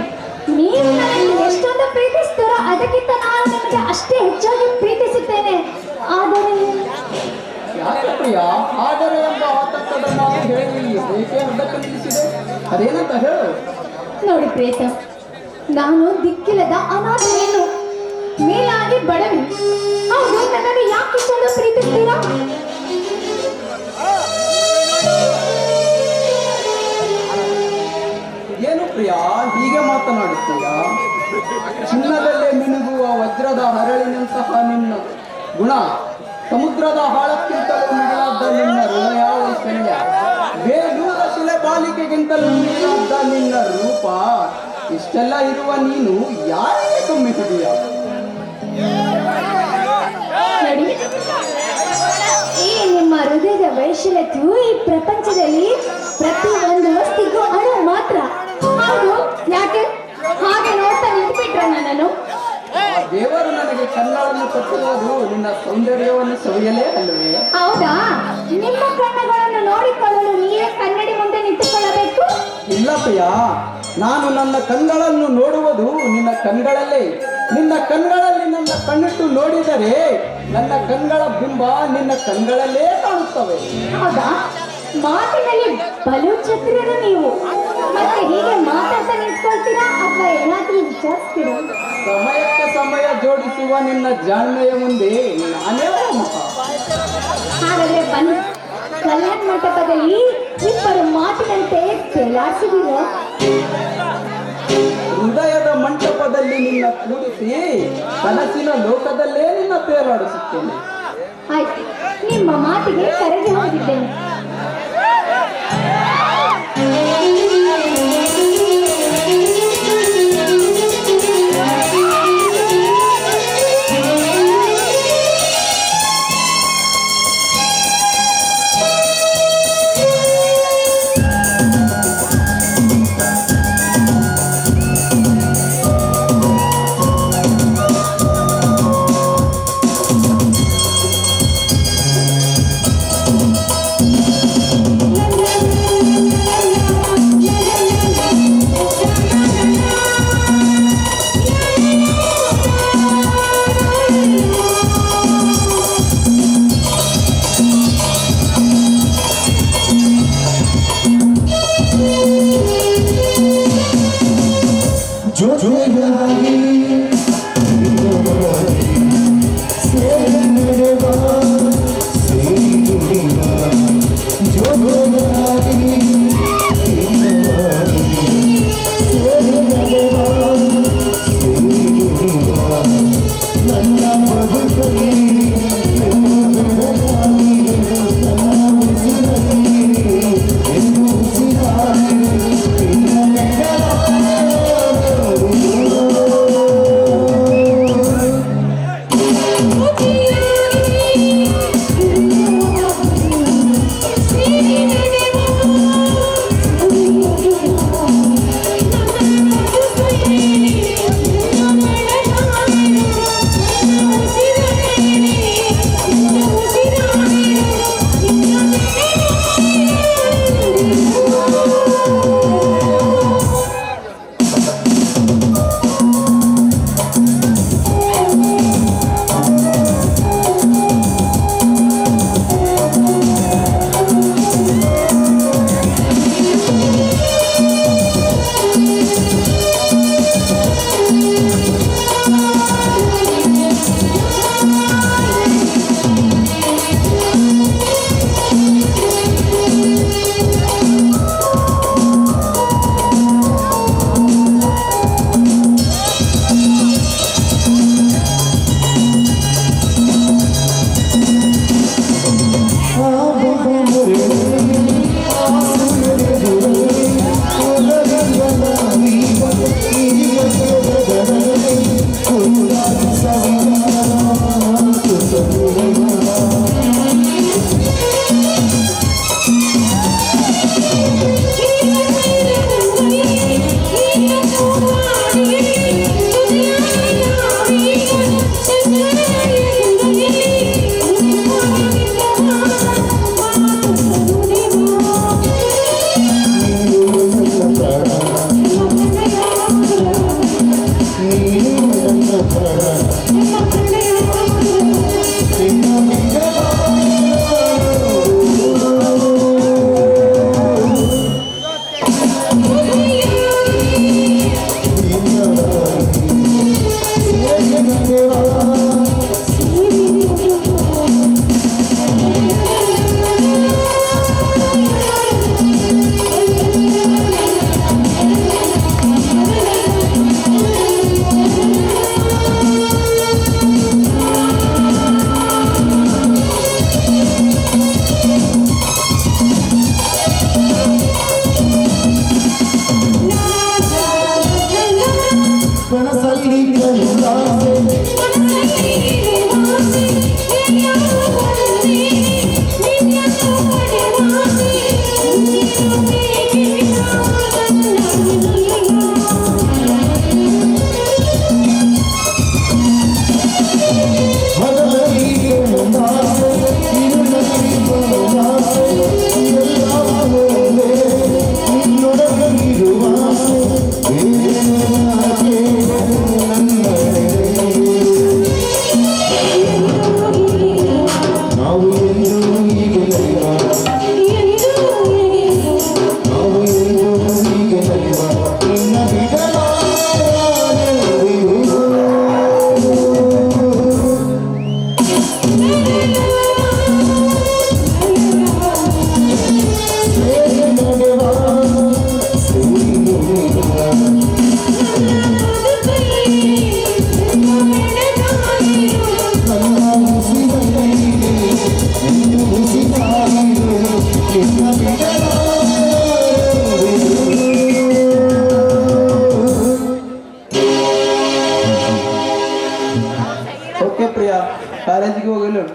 Speaker 1: ನೀವು ನನ್ನನ್ನು ಎಷ್ಟೊಂದು ಪ್ರೀತಿಸ್ತೀರೋ ಅದಕ್ಕಿಂತ ನಾನು ನಿಮಗೆ ಅಷ್ಟೇ ಹೆಚ್ಚಾಗಿ ಪ್ರೀತಿಸುತ್ತೇನೆ. ಆದರೆ
Speaker 4: ಯಾಕೆ ಪ್ರಿಯ ಆದರೆ ಎಂಬ ಆತಂಕದ ಮಾತು ಹೇಳಿ ಏಕೆ ಅರ್ಧಕ್ಕೆ ನಿಲ್ಲಿಸಿದೆ? ಅದೇನಂತ ಹೇಳು.
Speaker 1: ನೋಡಿ ಪ್ರಿಯತಮ್, ನಾನು ದಿಕ್ಕಿಲ್ಲದ ಅನಾಥೇನು, ಮೇಲಾಗಿ ಬಡವಿ. ಹೌದು, ನನ್ನನ್ನು ಯಾಕೆ ಇಷ್ಟೊಂದು ಪ್ರೀತಿಸ್ತೀರಾ?
Speaker 4: ಏನು ಪ್ರಿಯ ಹೀಗೆ ಮಾತನಾಡುತ್ತೀಯ? ಚಿನ್ನದಲ್ಲೇ ಮಿನುಗುವ ವಜ್ರದ ಹರಳಿನಂತಹ ನಿನ್ನ ಗುಣ, ಸಮುದ್ರದ ಆಳಕ್ಕಿಂತಲೂ ಮಿಗಿಲಾದ ನಿನ್ನ ಹೃದಯ ವೈಶಲ್ಯ, ಬೇಲೂರ ಶಿಲೆ ಬಾಲಿಕೆಗಿಂತಲೂ ಮಿಗಿಲಾದ ನಿನ್ನ ರೂಪ, ಇಷ್ಟೆಲ್ಲ ಇರುವ ನೀನು ಯಾರಿಗೆ ತುಂಬಿಸಿದೀಯ?
Speaker 1: ನೋಡಿ, ಈ ನಿಮ್ಮ ಹೃದಯದ ವೈಶಲ್ಯತೆಯು ಈ ಪ್ರಪಂಚದಲ್ಲಿ ಪ್ರತಿ ಒಂದು ವಸ್ತಿಗೂ ಅಣು ಮಾತ್ರ. ಹೌದು, ಯಾಕೆ ಹಾಗೆ ನೋಡ್ತಾ ನಿಂತುಬಿಟ್ರ ನನ್ನನ್ನು?
Speaker 4: ಆ ದೇವರು ನನಗೆ ಕಣ್ಣನ್ನು ಕೊಟ್ಟಿರುವುದು ನಿನ್ನ ಸೌಂದರ್ಯವನ್ನು ಸವಿಯಲೇ ಅಲ್ಲವೇ?
Speaker 1: ಹೌದಾ? ನಿಮ್ಮ ಕಣ್ಣುಗಳನ್ನು ನೋಡಿಕೊಳ್ಳಲು ನೀವೇ ಕನ್ನಡಿ ಮುಂದೆ ನಿಂತುಕೊಳ್ಳಬೇಕು?
Speaker 4: ಇಲ್ಲ ಪ್ರಿಯ, ನಾನು ನನ್ನ ಕಣ್ಗಳನ್ನು ನೋಡುವುದು ನಿನ್ನ ಕಣ್ಗಳಲ್ಲೇ. ನಿನ್ನ ಕಣ್ಗಳಲ್ಲಿ ನನ್ನ ಕಣ್ಣಿಟ್ಟು ನೋಡಿದರೆ ನನ್ನ ಕಣ್ಗಳ ಬಿಂಬ ನಿನ್ನ ಕಣ್ಗಳಲ್ಲೇ ಕಾಣುತ್ತವೆ.
Speaker 1: ಹೌದಾ? ಮಾತಿನಲ್ಲಿ ಬಲು ಚತುರರು ನೀವು. ಮತ್ತೆ ಹೀಗೆ ಮಾತಾಡ್ತಾ ನಿಂತ್ಕೊಳ್ತೀರಾ ಅಥವಾ ಏನಾದ್ರೂ ವಿಚಾರಿಸ್ತೀರಾ?
Speaker 4: ಸಮಯಕ್ಕೆ ಸಮಯ ಜೋಡಿಸುವ ನಿನ್ನ ಜಾಣ್ಮೆಯ ಮುಂದೆ ನಾನೇ ಮುಖ.
Speaker 1: ಹಾಗಾದ್ರೆ ಬನ್ನಿ, ಕಲ್ಯಾಣ ಮಂಟಪದಲ್ಲಿ ಇಬ್ಬರು ಮಾತಿನಂತೆ ತೇಲಾಡಿಸಿದಿರೋ.
Speaker 4: ಹೃದಯದ ಮಂಟಪದಲ್ಲಿ ನಿನ್ನ ಕೂರಿಸಿ ಕನಸಿನ ಲೋಕದಲ್ಲೇ ನಿನ್ನ ತೇಲಾಡಿಸುತ್ತೇನೆ.
Speaker 1: ಆಯ್ತು, ನಿಮ್ಮ ಮಾತಿಗೆ ಕರೆಗೆ ಹೋಗಿದ್ದೇನೆ.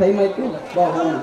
Speaker 4: ಟೈಮ್ ಆಯ್ತು ಬಾ ಹೋಗೋಣ.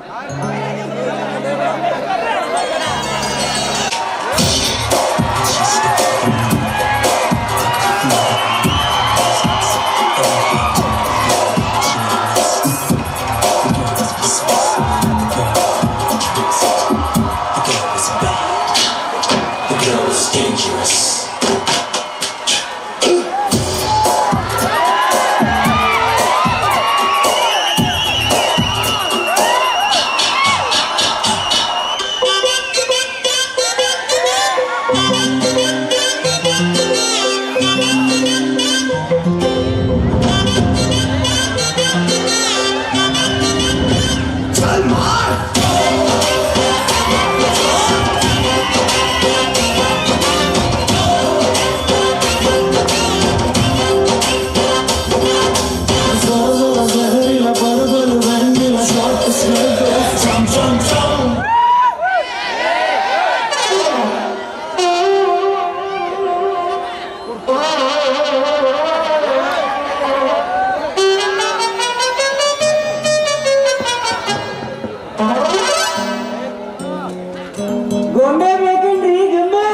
Speaker 4: ಗೊಂಬೆ ಬೇಕೇನ್ರಿ? ಗೊಂಬೆ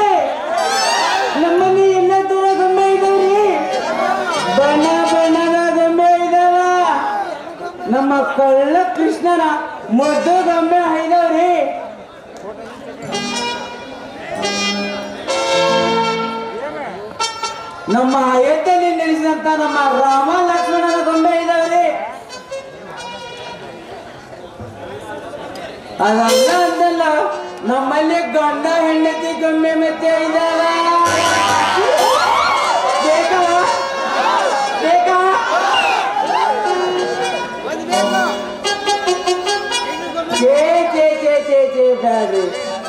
Speaker 4: ನಮ್ಮಲ್ಲಿ ಎಲ್ಲ ತರ ಗೊಂಬೆ ಇದಾವ್ರಿ. ಬಣ್ಣ ಬಣ್ಣದ ಗೊಂಬೆ ಇದಾವ. ನಮ್ಮ ಕಳ್ಳ ಕೃಷ್ಣನ ಮುದ್ದು ಗೊಂಬೆ ಇದಾವ್ರಿ. ನಮ್ಮ ಅಯೋಧ್ಯೆಯಲ್ಲಿ ನೆಲೆಸಿದಂತ ನಮ್ಮ ರಾಮ ಲಕ್ಷ್ಮಣನ ಗೊಂಬೆ ಇದಾವ್ರಿ. ಅದಲ್ಲ ಅಂತಲ್ಲ, ನಮ್ಮಲ್ಲಿ ಗಂಡ ಹೆಂಡತಿ ಗೊಂಬೆ ಮತ್ತೆ ಇದಾವ. ಬೇಕಾ ಬೇಕಾ? ಬ್ಯಾಡ್ರಿ.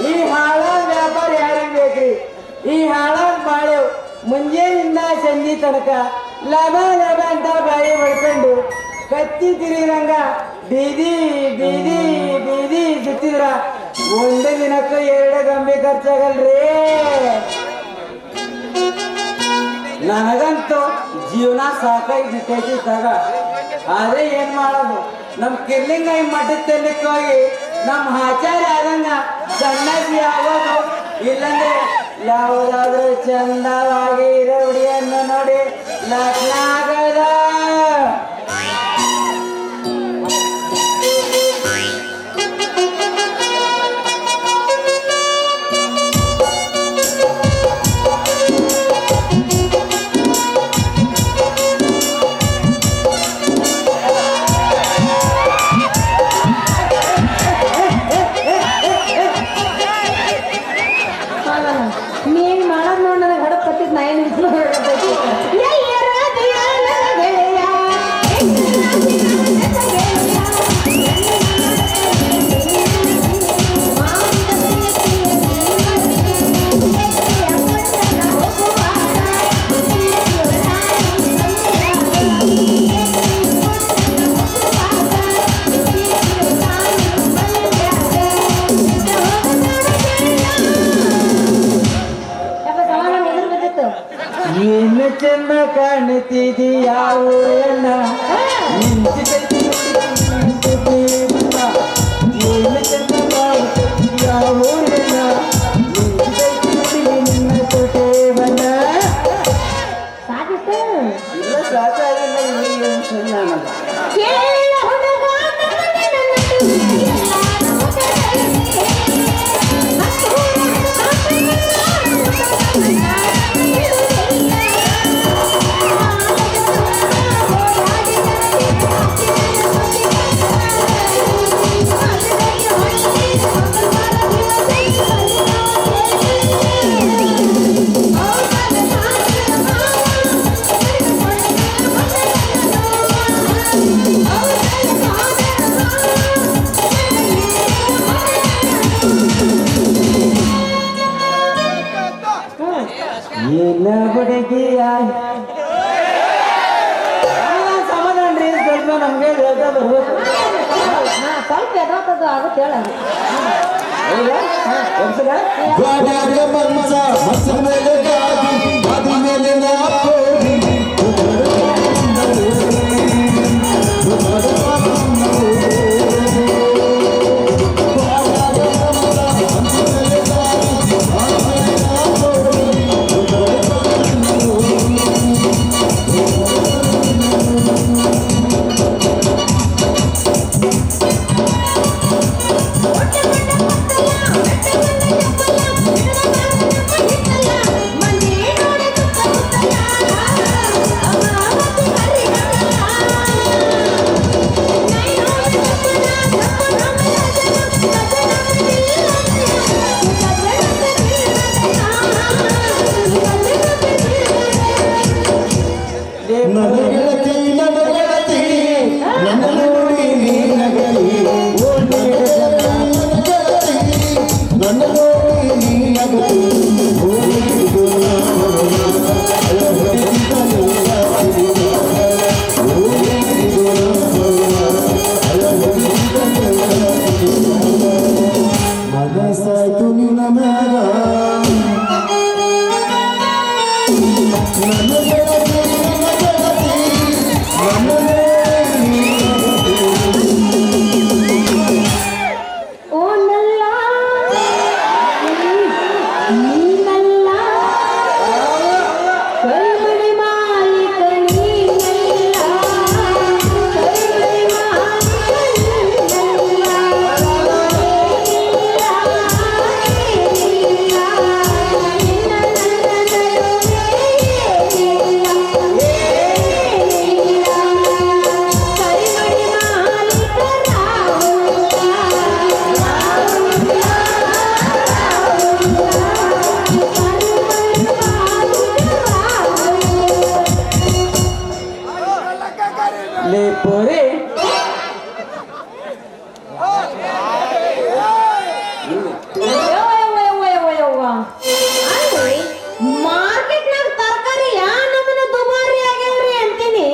Speaker 4: ಈ ಹಾಳಾದ ವ್ಯಾಪಾರ ಯಾರಿಗೆ ಬೇಕ್ರಿ? ಈ ಹಾಳಾದ ಬಾಳೆ ಮುಂಜಾನಿಂದ ಸಂಜೆ ತನಕ ಲಾಭ ಲಾಭ ಅಂತ ಬಾಯಿ ಹೊಡ್ಕೊಂಡು ಕತ್ತಿ ತಿರಿರಂಗ ಬೀದಿ ಬೀದಿ ಬೀದಿ ಸುತ್ತಿದ್ರ ಒಂದೇ ದಿನಕ್ಕೂ 2 ಗೊಂಬೆ ಖರ್ಚಾಗಲ್ರಿ. ನನಗಂತೂ ಜೀವನ ಸಾಕಾಗಿ ಬಿಟ್ಟೈತಿ ತಗ. ಆದ್ರೆ ಏನ್ ಮಾಡೋದು, ನಮ್ ಕಿರ್ಲಿಂಗಾಯಿ ಮಠಕ್ಕೆ ಹೋಗಿ ನಮ್ ಆಚಾರ್ಯ ಆದಂಗ ಸಣ್ಣಸಿ ಆಗೋದು, ಇಲ್ಲಂದ್ರೆ ಯಾವುದಾದ್ರೂ ಚಂದವಾಗಿ ಇರೋ ಹುಡುಗಿಯನ್ನು ನೋಡಿ ಲಗ್ನ ಆಗದ.
Speaker 1: ನೀನ್ ಮಾಡೋದ್ ನೋಡ್ ನನಗೆ ಹಡಪ್ ಕತ್ತಿದ್ ನಾ ಏನ್
Speaker 4: ಏನು ಚೆನ್ನ ಕಾಣುತ್ತಿದೆಯಾವ ಎಲ್ಲ ನಿಂತಿದ್ದೈತಿ ಏನು ಚೆನ್ನ ಕಾಣುತ್ತಿದೆಯಾವ ಎಲ್ಲ ನಿಂತಿದ್ದೈತಿ ನಿನ್ನ ಕೋಟೆ ಬಣ್ಣ.
Speaker 1: ಸಾಕಿತ್ತು
Speaker 4: ಇಲ್ಲ ಸಾಕಾಗಿಲ್ಲ, ಇವರಿಗೆ ಚೆನ್ನ ಎಲ್ಲ ಹುಡುಗಿಯ ಸಮಾಧಾನ ರೀ. ಸ್ವಲ್ಪ ನಮ್ಗೆ ಹೇಳ್ತಾ ಬರ್ಬೇಕು.
Speaker 1: ಸ್ವಲ್ಪ ಎದಾತದ್ದು ಆಗುತ್ತೆ ಹೇಳಂಗೆ.
Speaker 5: ಗಾಡ್ಯಾಗ ಮಂಚ ಮಸ್ತ್ ಮೇಲೆ ಗಾದಿ ಗಾದಿ ಮೇಲೆ ನಾಪೋರಿ
Speaker 1: ಓ ನಲ್ಲ ನೀನಲ್ಲ ಕೈಮಣಿ ಮಾಲೀಕ ನೀನಲ್ಲ ಕೈಮಣಿ ಮಾಲೀಕ ನೀನಲ್ಲ
Speaker 4: ಲೇ ಪೋರೆ
Speaker 1: ಮಾರ್ಕೆಟ್ನಾಗ ತರಕಾರಿ ಯಾ ನಮ್ಮನೆ ದುಬಾರಿ ಆಗ್ಯಾವ್ರಿ ಅಂತೀನಿ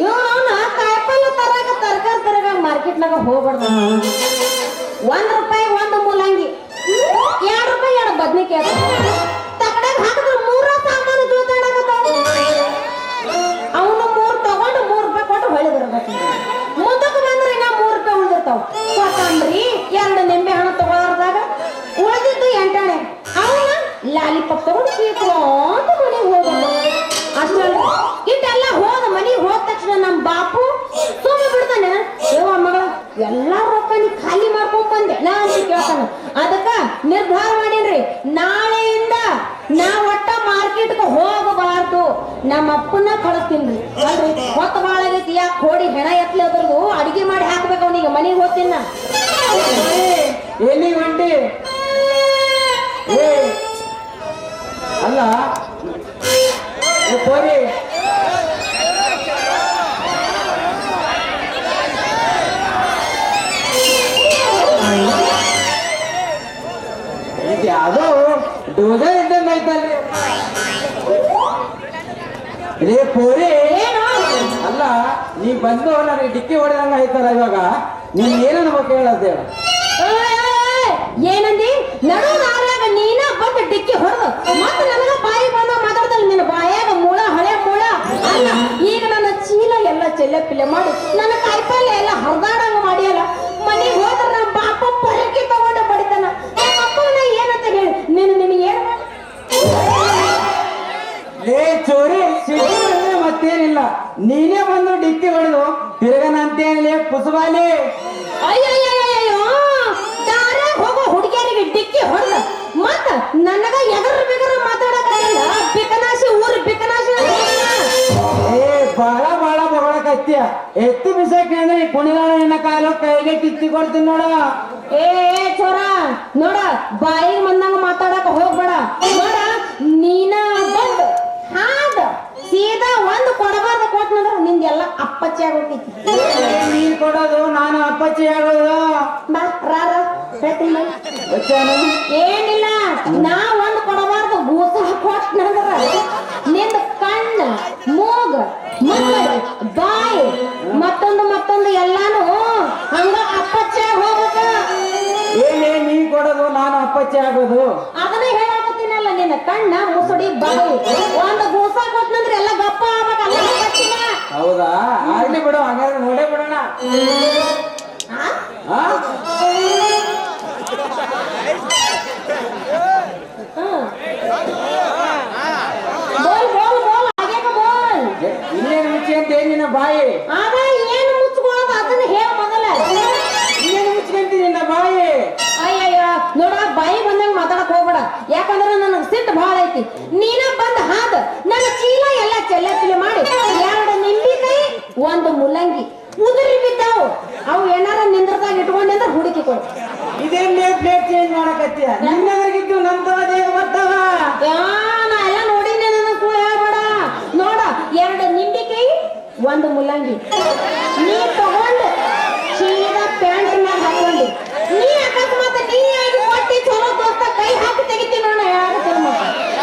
Speaker 1: ಇವನ ಕಾಯಿಪಲ್ಲೆ ತರಕಾರಿ ಮಾರ್ಕೆಟ್ನಾಗ ಹೋಗ್ಬಾರ್ದು ₹1 ಒಂದು ಮೂಲಂಗಿ ₹2 ಎರಡು ಬದ್ನಿಕಾಯಿ ತಗಡಾಗ ಹಾಕಿದ್ರೆ 3 ಸಾಮಾನು ಜೋತಾಡಕತ್ತಾವ ಅವನು 3 ತಗೊಂಡು ₹3 ಕೊಟ್ಟು ಹೊಳಿ ಬರ್ಬೇಕು ಮುಂದಕ್ಕೆ ಬಂದ್ರೆ ಇನ್ನ ₹3 ಉಳಿದಿರ್ತಾವ ಕೊತ್ತಂಬರಿ 2 ನಿಂಬೆ ಹಣ್ಣು ತಗೊಳಾರ್ದಾಗ ಉಳಿದಿದ್ದು 8 ಆಣೆ ಅವನ ಲಾಲಿಪಾಪ್ ತಗೊಂಡು ಅಂತ ಮನೆಗೆ ಹೋಗ್ಬೇಕು ಅಷ್ಟಲ್ಲ ಇಟ್ಟೆಲ್ಲ ಹೋದ ಮನೆಗೆ ಹೋದ ತಕ್ಷಣ ನಮ್ಮ ಬಾಪು ಸುಮ್ಮನೆ ಬಿಡ್ತಾನೆ ಯವ್ವ ಮಗಳ ಎಲ್ಲಾ ರೊಕ್ಕ ನೀ ಖಾಲಿ ಮಾಡ್ಕೊಂಡ್ ಬಂದೆ ನಾ ಅಂತ ಕೇಳ್ತಾನ ಅದಕ್ಕ ನಿರ್ಧಾರ ಮಾಡೀನ್ರಿ ನಾಳೆಯಿಂದ ನಾ ಒಟ್ಟ ಮಾರ್ಕೆಟ್ಗೆ ಹೋಗಬಾರ್ದು ನಮ್ಮ ಅಪ್ಪನ ಕಳಿಸ್ತೀನ್ರಿ ಅಲ್ರಿ ಹೊತ್ತ ಬಾಳ ಆಗೈತಿ ಯಾಕೆ ಕೋಡಿ ಹೆಣ ಎತ್ಲಿ ಅದ್ರದು ಅಡಿಗೆ ಮಾಡಿ ಹಾಕ್ಬೇಕು ಅವನಿಗೆ ಮನೆಗೆ ಹೋಗ್ತೀನಿ ನಾ
Speaker 4: ಎಲ್ಲಿ ಹೊಂಟಿ ಏ ಅಲ್ಲ ಏ ಪೋರಿ ಇದು ಯಾವ್ದೋ ಡೋಸರ್ ಇದ್ದಂಗೆ ಐತಲ್ರಿ ರೇ ಪೋರಿ
Speaker 1: ಏನು
Speaker 4: ಅಲ್ಲ ನೀ ಬಂದು ನನಗೆ ಡಿಕ್ಕಿ ಹೊಡೆದಂಗ ಐತಲ್ಲ ಇವಾಗ ನೀನ್ ಏನನ್ಬೇಕು ಹೇಳತ್ತೇಳ
Speaker 1: ಏನಂದಿ ನಡು ನಾರಾಗ ನೀನ ಬಂದು ಡಿಕ್ಕಿ ಹೊಡೆದು ಮತ್ತೆ ನನಗ ಬಾಯಿ ಬಂದ ಮಾತಾಡ್ದಲ್ಲ ನಿನ್ನ ಬಾಯಾಗ ಮೂಳ ಹಳೆ ಮೂಳ ಅಲ್ಲ ಈಗ ನನ್ನ ಚೀಲ ಎಲ್ಲ ಚೆಲ್ಲೆ ಪಿಲ್ಲೆ ಮಾಡಿ ನನ್ನ ಕಾಯಿಪಲ್ಲೆ ಎಲ್ಲ ಹರಿದಾಡಂಗ ಮಾಡಿಯಲ್ಲ ಮನೆಗೆ ಹೋದ್ರೆ ನಮ್ಮ ಬಾಪ ಪರಕಿ ತಗೊಂಡ ಬಡಿತಾನ ನಮ್ಮ ಅಪ್ಪನ ಏನಂತ ಹೇಳಿ ನಿನಗೆ ಏನು
Speaker 4: ಲೇ ಚೋರಿ ಸಿಟಿ ಅಂದ್ರೆ ಮತ್ತೇನಿಲ್ಲ ನೀನೇ ಬಂದು ಡಿಕ್ಕಿ ಹೊಡೆದು ತಿರುಗನಂತೇಳಿ ಪುಸುಬಾಲಿ
Speaker 1: ಅಯ್ಯಯ್ಯಯ್ಯಯ್ಯೋ ದಾರ್ಯಾಗ ಹೋಗೋ ಹುಡುಗಿಯರಿಗೆ ಡಿಕ್ಕಿ ಹೊಡೆದ ಮತ್ತ ನನಗ ಎಗರ್ ಬಿಗರ್ ಮಾತಾಡಕತ್ತಿಲ್ಲ ಬಿಕನಾಶಿ ಊರು ಬಿಕನಾಶಿ
Speaker 4: ಏ ಬಾಳ ಬಾಳ ಬಗಳಕತ್ಯ ಎತ್ತಿ ಬಿಸಕ್ಕೆ ಅಂದ್ರೆ ಕುಣಿದಾಳ ನಿನ್ನ ಕಾಲು ಕೈಗೆ ಕಿತ್ತಿ ಕೊಡ್ತೀನಿ ನೋಡ
Speaker 1: ಏ ಚೋರ ನೋಡ ಬಾಯಿಗೆ ಬಂದಂಗ ಮಾತಾಡಕ ಹೋಗ್ಬೇಡ ನೋಡ ನೀನ ಬಂದು ಹಾದ ಸೀದಾ ಒಂದು ಕೊಡಬಾರ್ದು ಕೊಟ್ನಂದ್ರ ನಿಂದೆಲ್ಲ ಅಪ್ಪಚ್ಚಿ ಆಗೋಗ್ತೈತಿ
Speaker 4: ನೀನ್ ಕೊಡೋದು ನಾನು ಅಪ್ಪಚ್ಚಿ ಆಗೋದು
Speaker 1: ಬಾ ರಾರ ಹೇಳ್ತೀನಿ ಬಾ.
Speaker 4: వచ్చాను
Speaker 1: ಏನಿಲ್ಲ ನಾ ಒಂದು ಕೊಡಬಾರ್ದು ಗೂಸ ಕೊಟ್ನಂದ್ರ ನಿಂದ ಕಣ್ಣ ಮೂಗ ಮಕ್ಕಳು ಬಾಯಿ ಮತ್ತೊಂದು ಎಲ್ಲಾನು ಹಂಗ ಅಪ್ಪಚ್ಚೆ ಹೋಗ್ಬೇಕ
Speaker 4: ಏನೇ ನೀ ಕೊಡೋದು ನಾನು ಅಪ್ಪಚ್ಚಿ ಆಗೋದು
Speaker 1: ಅದನ್ನ ಹೇಳಾಕತ್ತೀನಲ್ಲ ನಿನ್ನ ಕಣ್ಣ ಮುಸುಡಿ ಬಾಯಿ ಒಂದು ಗೂಸ ಕೊಟ್ನಂದ್ರ ಎಲ್ಲ ಗಪ್ಪ ಆಗ್ಬೇಕಲ್ಲ ಅಪ್ಪಚ್ಚಿನ
Speaker 4: ಹೌದಾ ಆಗ್ಲಿ ಬಿಡು ಹಾಗಾದ್ರೆ ನೋಡೇ ಬಿಡೋಣ ಆ?
Speaker 1: ಬೋಲ್ ಆಗ್ಯಾಕ ಬೋಲ್
Speaker 4: ಇನ್ನೇನು ಮುಚ್ಚಿ ಅಂತ ನಿನ್ನ ಬಾಯಿ
Speaker 1: ಆಗ ಏನು ಮುಚ್ಕೊಳ್ಳೋದು ಅದನ್ನ ಹೇಳ ಮೊದಲ
Speaker 4: ಇನ್ನೇನು ಮುಚ್ಕೊಂತೀನಿ ನಿನ್ನ ಬಾಯಿ
Speaker 1: ಅಯ್ಯಯ್ಯ ನೋಡ ಬಾಯಿ ಬಂದಂಗ ಮಾತಾಡಕ್ ಹೋಗ್ಬೇಡ ಯಾಕಂದ್ರ ನನಗ್ ಸಿಟ್ಟು ಬಹಳ ಐತಿ ನೀನ ಬಂದ್ ಹಾದ ನನ್ನ ಚೀಲ ಎಲ್ಲ ಚೆಲ್ಲೆ ಮಾಡಿ 2 ನಿಂಬಿಕಾಯಿ 1 ಮುಲ್ಲಂಗಿ ಉದುರಿ ಬಿದ್ದಾವು ಅವು ಏನಾರ ನಿಂದ್ರದಾಗ ಇಟ್ಕೊಂಡ್ರೆ ಹುಡುಕಿ ಕೊಡು
Speaker 4: ಇದೇನ್ ಪ್ಲೇಟ್ ಚೇಂಜ್ ಮಾಡಕತ್ತೀಯ ನಿನ್ನವರೆಗಿದ್ದು ನಮ್ದು ಅದೇ ಬರ್ತಾವ
Speaker 1: ನಾ ಎಲ್ಲ ನೋಡಿನಿ ನನ್ನ ಕೂಡ ಹೇಳ್ಬೇಡ ನೋಡ 2 ನಿಂಬಿಕಾಯಿ 1 ಮುಲ್ಲಂಗಿ ನೀ ತಗೊಂಡು ಸೀದಾ ಪ್ಯಾಂಟ್ ಮ್ಯಾಗ ಹಾಕೊಂಡಿ ನೀ ಅಕಸ್ಮಾತ್ ನೀ ಆಗಿ ಕೊಟ್ಟಿ ಚಲೋ ದೋಸ್ತ ಕೈ ಹಾಕಿ ತೆಗಿತೀನಿ ನೋಡ ಹೇಳಕತ್ತೀನಿ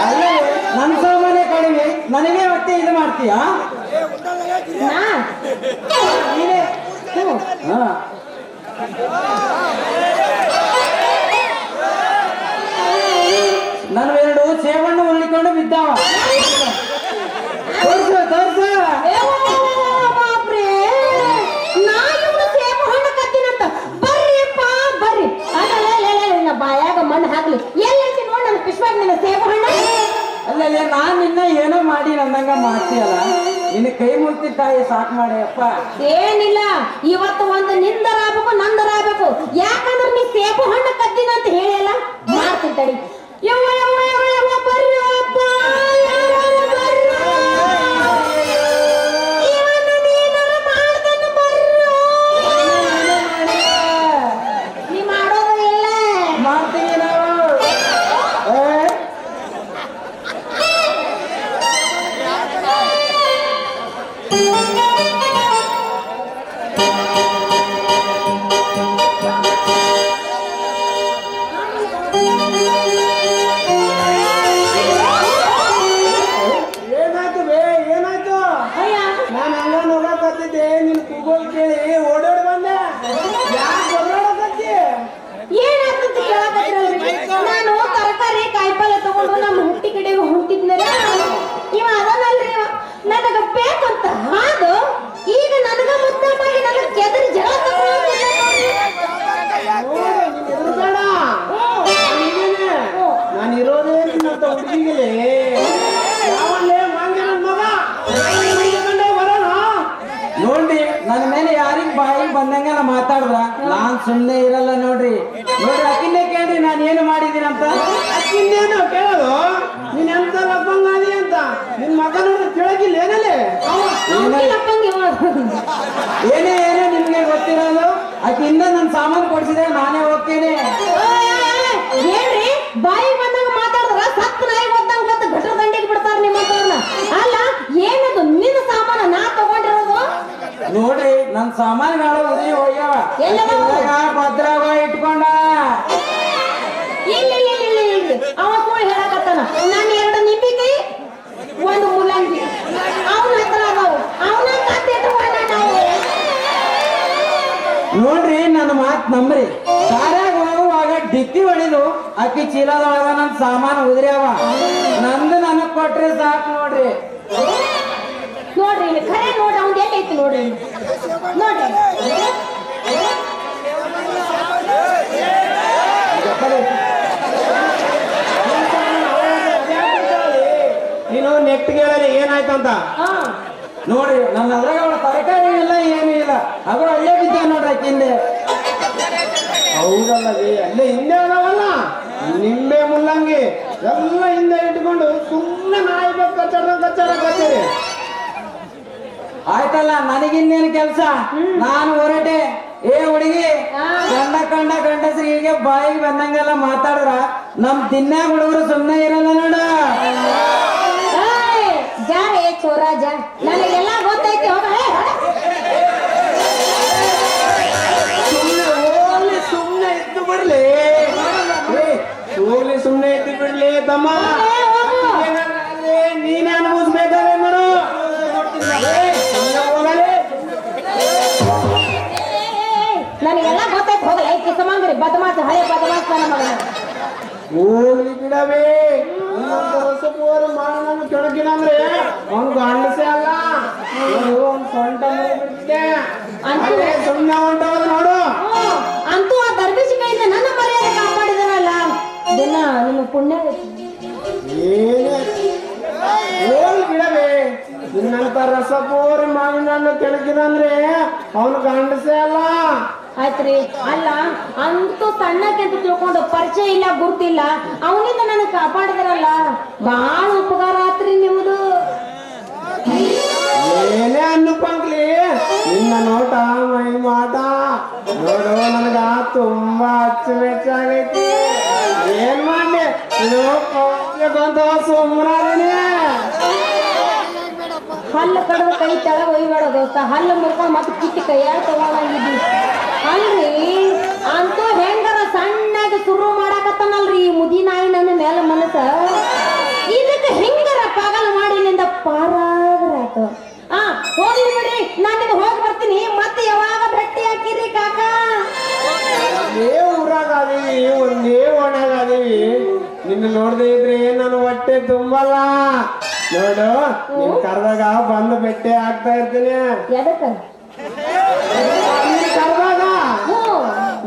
Speaker 4: ಅಲ್ಲೇ ನನ್ನ ಸಾಮಾನ್ಯ ಕಡಿಮೆ ನನಗೆ ಮತ್ತೆ ಇದು ಮಾಡ್ತೀಯಾ
Speaker 1: ನಾ
Speaker 4: ನೀನೇ ಹಾ ನಾನು 2 ಸೇಬಣ್ಣು ಉಳ್ಳಿಕೊಂಡು ಬಿದ್ದಾವ
Speaker 1: ಬರ್ಲಿ ಎಲ್ಲೈತಿ ನೋಡ್ ನನ್ನ ಪಿಶ್ವಾಗ ನಿನ್ನ ಸೇಬು ಹಣ್ಣ.
Speaker 4: ಅಲ್ಲೇ ನಾನ್ ನಿನ್ನ ಏನೋ ಮಾಡಿ ನಂದಂಗ ಮಾಡ್ತೀಯಲ್ಲ, ನಿನ್ನ ಕೈ ಮುಗ್ತಿ ತಾಯಿ ಸಾಕ್ ಮಾಡಿ ಅಪ್ಪ.
Speaker 1: ಏನಿಲ್ಲ, ಇವತ್ತು ಒಂದು ನಿಂದರ ಆಗ್ಬೇಕು ನಂದರ ಆಗ್ಬೇಕು. ಯಾಕಂದ್ರೆ ನೀ ಸೇಬು ಹಣ್ಣು ಕದ್ದಿನ ಅಂತ ಹೇಳಿಯಲ್ಲ, ಮಾಡ್ತೀನಿ ತಡಿ. ಯವ್ವ ಯವ್ವ ಯವ್ವ ಯವ್ವ ಬರ್ರಪ್ಪ, ಯಾರವ್ವ ಬರ್ರ. ಇವನ್ನ ನೀನಾರ ಮಾಡ್ದನ್ನ ಬರ್ರೋ. ನೀ ಮಾಡೋದು ಇಲ್ಲ.
Speaker 4: ಮಾಡ್ತೀವಿ ನಾವು.
Speaker 3: ಏನಾಯ್ತು ಬೇ, ಏನಾಯ್ತು?
Speaker 1: ಅಯ್ಯ
Speaker 3: ನಾನು ಹಂಗ ನೋಡಕತ್ತಿದ್ದೆ, ನಿನ್ ಕೂಗೋಲ್ ಕೇಳಿ ಓಡೋಡಿ ಬಂದೆ. ಯಾಕೆ ಓಡಾಡಕತ್ತಿ?
Speaker 1: ಏನಾಗ್ತದೆ ಕೇಳಕತ್ತಿರಲ್ರಿ. ನಾನು ತರಕಾರಿ ಕಾಯಿಪಲ್ಲೆ ತಗೊಂಡು ನಮ್ಮ ಹುಟ್ಟಿ ಕಡೆಗೆ ಹೊಂಟಿದ್ನಲ್ಲ, ಇವ ಅದನ್ನಲ್ರಿ, ನನಗ ಬೇಕಂತ ಹಾದು ಈಗ ನನಗ ಮುದ್ದಾಗಿ ನನಗ ಕೆದರಿ ಜಗಳ
Speaker 3: ನಾನು ಇರೋದೇ ನಿನ್ನಂತ ಹುಡುಗಿಗೆ ಯಾವಲ್ಲೇ ಮಂಗ ನನ್ ಮಗ ಬರೋಣ.
Speaker 4: ನೋಡ್ರಿ ನನ್ನ ಮೇಲೆ ಯಾರಿಗ್ ಬಾಯಿಗೆ ಬಂದಂಗೆಲ್ಲ ಮಾತಾಡ್ರ ನಾನ್ ಸುಮ್ನೆ ಇರಲ್ಲ. ನೋಡ್ರಿ ಅಕ್ಕಿನ್ನೇ ಕೇಳ್ರಿ ನಾನು ಏನು ಮಾಡಿದೀನಿ ಅಂತ.
Speaker 3: ಇನ್ನೇನು ಕೇಳೋದು? ನೀನ್ ಎಂತ ಲಬ್ಬಂಗಾದಿ ಅಂತ ನಿನ್ ಮಗ ನೋಡಿ ಕೇಳಗಿಲ್ಲ ಏನಲ್ಲೇ?
Speaker 4: ಏನೇ ನಿಮ್ಗೆ ಗೊತ್ತಿರೋದು. ಆಕಿಂದ ನನ್ ಸಾಮಾನು ಕೊಡ್ಸಿದ್ರೆ ನಾನೇ ಹೋಗ್ತೀನಿ.
Speaker 1: ಹೇಳ್ರಿ, ಬಾಯಿ ಬಂದಾಗ ಮಾತಾಡಿದ್ರ ಸತ್ ನಾಯಿ ಗೊತ್ತಂಗ ಗೊತ್ತ ಗಟ್ರ ದಂಡಿಗೆ ಬಿಡ್ತಾರ ನಿಮ್ಮಂತವ್ರನ್ನ. ಅಲ್ಲ ಏನದು ನಿನ್ನ ಸಾಮಾನ ನಾ ತಗೊಂಡಿರೋದು?
Speaker 4: ನೋಡ್ರಿ ನನ್ ಸಾಮಾನುಗಳು ಉರಿ ಹೋಗ್ಯಾವ. ಭದ್ರಾಗ ಇಟ್ಕೊಂಡ
Speaker 1: ಇಲ್ಲ ಅವ ಕೂಡ ಹೇಳಕತ್ತಾನ, ನಾನು 2 ನಿಂಬಿಕಾಯಿ 1 ಮುಲ್ಲಂಗಿ ಅವನ ಹತ್ರ ಅದಾವು, ಅವನ ಕತ್ತೆ ಇಟ್ಕೊಂಡ ನಾವು.
Speaker 4: ನೋಡ್ರಿ ನನ್ನ ಮಾತ್ ನಂಬ್ರಿ. ದಾರ್ಯಾಗ ಹೋಗುವಾಗ ಡಿಕ್ಕಿ ಹೊಡಿದು ಅಕ್ಕಿ ಚೀಲದೊಳಗ ನನ್ ಸಾಮಾನು ಉದ್ರ್ಯಾವ. ನಂದು ನನಗ್ ಕೊಟ್ರಿ ಸಾಕು. ನೋಡ್ರಿ
Speaker 1: ಇಲ್ಲಿ ಖರೆ ನೋಡ್ರಿ, ಅವ್ನ್ ಎಲ್ಲೈತಿ ನೋಡ್ರಿ, ನೋಡ್ರಿ.
Speaker 3: ನೀನು ನೆಟ್ ಕೇಳಲಿ ಏನಾಯ್ತು ಅಂತ.
Speaker 1: ಹಾ
Speaker 4: ನೋಡ್ರಿ ನನ್ನ ಅದ್ರಾಗ ಅವಳ ತರಕಾರಿ ಇಲ್ಲ ಏನು ಇಲ್ಲ, ಅಗಳು ಅಲ್ಲೇ ಬಿದ್ದ ನೋಡ್ರಿ ಅಕ್ಕಿಂದೆ.
Speaker 3: ಹೌದಲ್ಲ ಬಿ, ಅಲ್ಲೇ ಹಿಂದೆ ಅದಾವಲ್ಲ ನಿಂಬೆ ಮುಲ್ಲಂಗಿ ಎಲ್ಲ ಹಿಂದೆ ಇಟ್ಕೊಂಡು ಸುಮ್ಮನೆ ನಾಯಿ ಬೇಕು ಕಚ್ಚರಿ.
Speaker 4: ಆಯ್ತಲ್ಲ ನನಗಿನ್ನೇನು ಕೆಲ್ಸ, ನಾನು ಹೊರಟೆ. ಏ ಹುಡುಗಿ, ಗಂಡಸ್ರಿಗೆ ಬಾಯಿಗೆ ಬಂದಂಗೆಲ್ಲ ಮಾತಾಡ್ರ ನಮ್ ದಿನ್ಯಾಗ ಹುಡುಗರು ಸುಮ್ಮನೆ ಇರಲ್ಲ ನೋಡ.
Speaker 1: ಜಾರೇ ಚೋರಾಜ, ನನಗೆಲ್ಲ ಗೊತ್ತೈತಿ. ಹೋಗ
Speaker 3: ಸುಮ್ಮನೆ ಇದ್ದು ಬಿಡ್ಲಿ, ಸುಮ್ಮನೆ ಇದ್ದು ಬಿಡ್ಲಿ ತಮ್ಮ. ನೀನೇ ಅನುಭವಿಸ್ಬೇಕಾದ್ರೆ ನೋಡು.
Speaker 1: ನನಗೆಲ್ಲ ಗೊತ್ತೈತಿ. ಹೋಗಲ್ಲ ಐತಿ ಸಮಾಂಗ್ರಿ ಬದಮಾಸ, ಹಳೆ ಬದಮಾಸ ನನ್ನ ಮಗನ.
Speaker 3: ಹೋಗ್ಲಿ ಬಿಡಬೇ, ಮಾಡ ಕೆಳಗಿನ ಅಂದ್ರೆ ಅವ್ನು ಗಂಡಸೇ ಅಲ್ಲ, ಅವ್ನು ಸೊಂಟ ಬಿಟ್ಟಿದ್ದೆ ಸುಮ್ಮನೆ ಹೊಂಟೋದು ನೋಡು.
Speaker 1: ಅಂತೂ ಆ ದರ್ಬೇಸಿ ಕೈಯಿಂದ ನನ್ನ ಮರ್ಯಾದೆ ಕಾಪಾಡಿದನಲ್ಲ, ದಿನ ನಿಮ್ಮ ಪುಣ್ಯ.
Speaker 3: ಏನೇ ಹೋಗ್ಲಿ ಬಿಡಬೇ, ನಿನ್ನಂತ ರಸಪೂರಿ ಮಾವಿನ ಕೆಳಗಿದಂದ್ರೆ ಅವನು ಗಂಡಸೇ ಅಲ್ಲ.
Speaker 1: ಆಯ್ತ್ರಿ, ಅಲ್ಲ ಅಂತೂ ಸಣ್ಣಕ್ಕೆ ಅಂತ ತಿಳ್ಕೊಂಡು ಪರಿಚಯ ಇಲ್ಲ ಗುರ್ತಿಲ್ಲ, ಅವನಿಂದ ನನಗೆ ಕಾಪಾಡಿದ್ರಲ್ಲ, ಬಹಳ ಉಪಕಾರ ಆತ್ರಿ ನಿಮ್ದು.
Speaker 3: ಏನೇ ಅನ್ನಪ್ಪಂಕ್ಲಿ, ನಿನ್ನ ನೋಟ ಮೈ ಮಾಟ ನೋಡು ನನಗ ತುಂಬಾ ಅಚ್ಚುಮೆಚ್ಚಾಗೈತಿ. ಏನ್ ಮಾಡ್ಲಿ ಅಂತ ಸುಮ್ಮನೆ
Speaker 1: ಹಲ್ಲು ಕಡದ ಕೈ ತೆಳಗ ಒಯ್ಬೇಡ ದೋಸ್ತ, ಹಲ್ಲು ಮುರ್ಕೊಂಡು ಮತ್ತೆ ಕಿತ್ತಿ ಕೈಯಾಗ ತಗೊಂಡಂಗಿದ್ವಿ. ಅಲ್ರಿ ಅಂತೂ ಹೆಂಗಾರ ಸಣ್ಣಾಗಿ ಶುರು ಮಾಡಾಕತ್ತಾನಲ್ರಿ ಈ ಮುದಿ ನಾಯಿ ನನ್ನ ಮೇಲೆ ಮನಸ್ಸ. ಇದಕ್ಕೆ ಹೆಂಗಾರ ಪಾಗಲ ಮಾಡಿ ನಿಂದ ಪಾರಾಗ್ರಾತು. ಹೋಗ್ಲಿ ಬಿಡ್ರಿ, ನಾನು ಹೋಗಿ ಬರ್ತೀನಿ. ಮತ್ತೆ ಯಾವಾಗ ಭೇಟಿ ಹಾಕಿರಿ ಕಾಕ?
Speaker 3: ಒಂದೇ ಊರಾಗ ಅದೀವಿ, ಒಂದೇ ಒಣಗ ಅದೀವಿ. ನಿನ್ನ ನೋಡ್ದೆ ಇದ್ರೆ ನಾನು ಹೊಟ್ಟೆ ತುಂಬಲ್ಲ. ನೋಡು, ನಿನ್ ಕರ್ದಾಗ ಬಂದು ಭೇಟಿ ಆಗ್ತಾ ಇರ್ತೀನಿ.
Speaker 1: ಎದಕ್ಕ
Speaker 3: ಕರ್ದಾಗ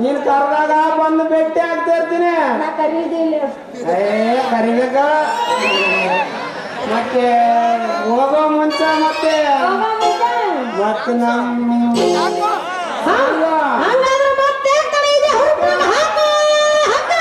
Speaker 3: ನೀನ್ ಕರ್ದಾಗ ಬಂದು ಭೇಟಿ ಆಗ್ತಾ ಇರ್ತೀನಿ.
Speaker 1: ನಾ ಕರೀದಿಲ್ಲ.
Speaker 3: ಕರಿಬೇಕ ಮತ್ತೆ ಹೋಗೋ ಮುಂಚೆ ಮತ್ತೆ ನಮ್ಮ
Speaker 1: ಹಂಗಾದ್ರೆ ಮತ್ತೆ ಕಡೆ ಇದೆ ಹುಡುಗನ ಹಾಕು ಹಾಕ.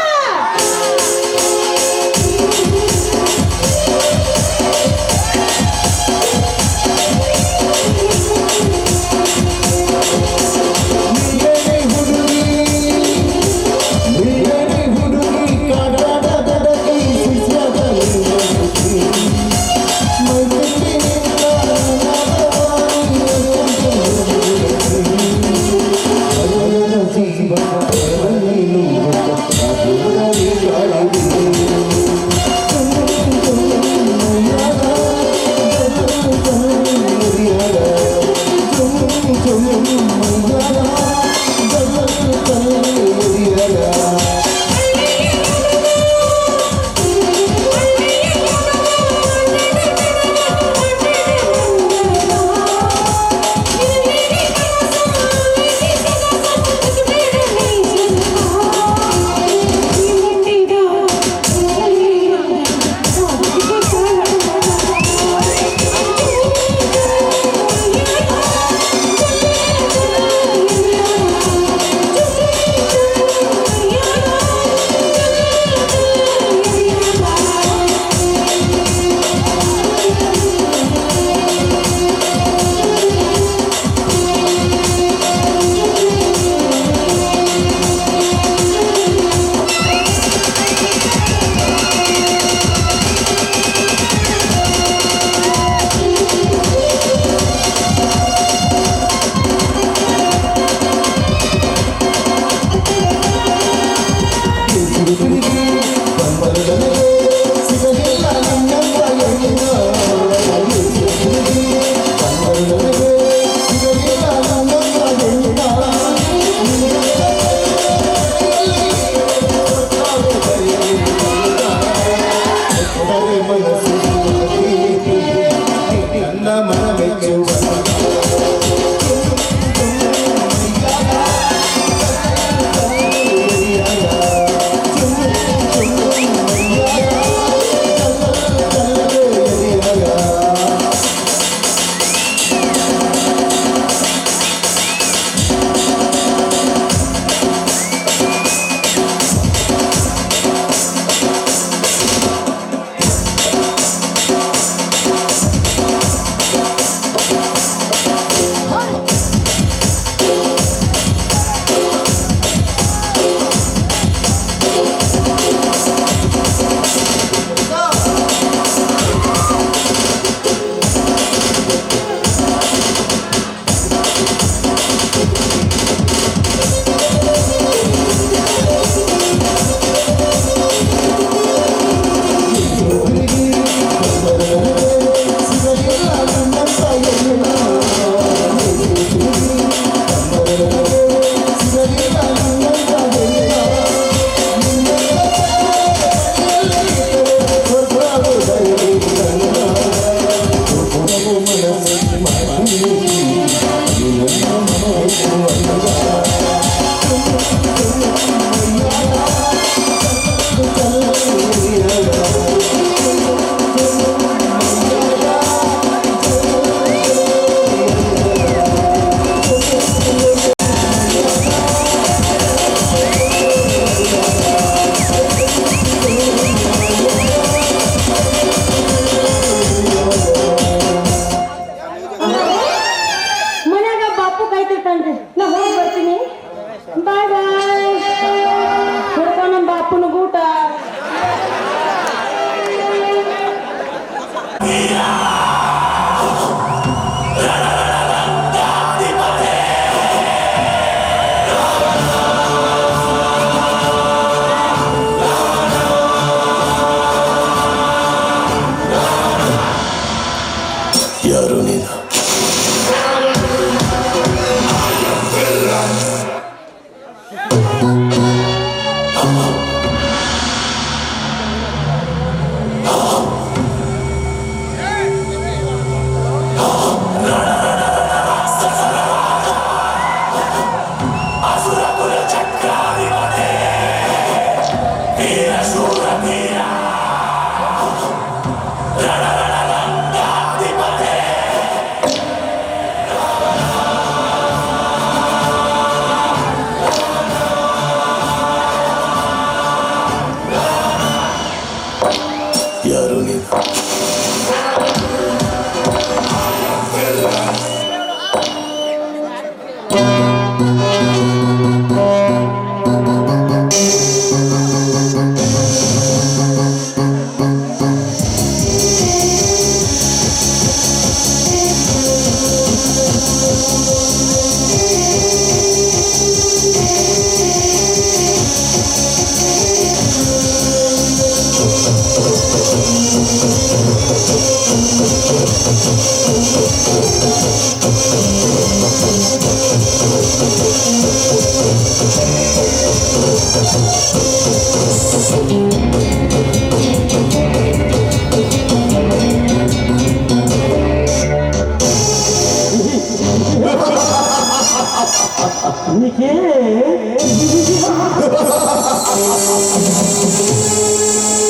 Speaker 3: ನಿನಗೆ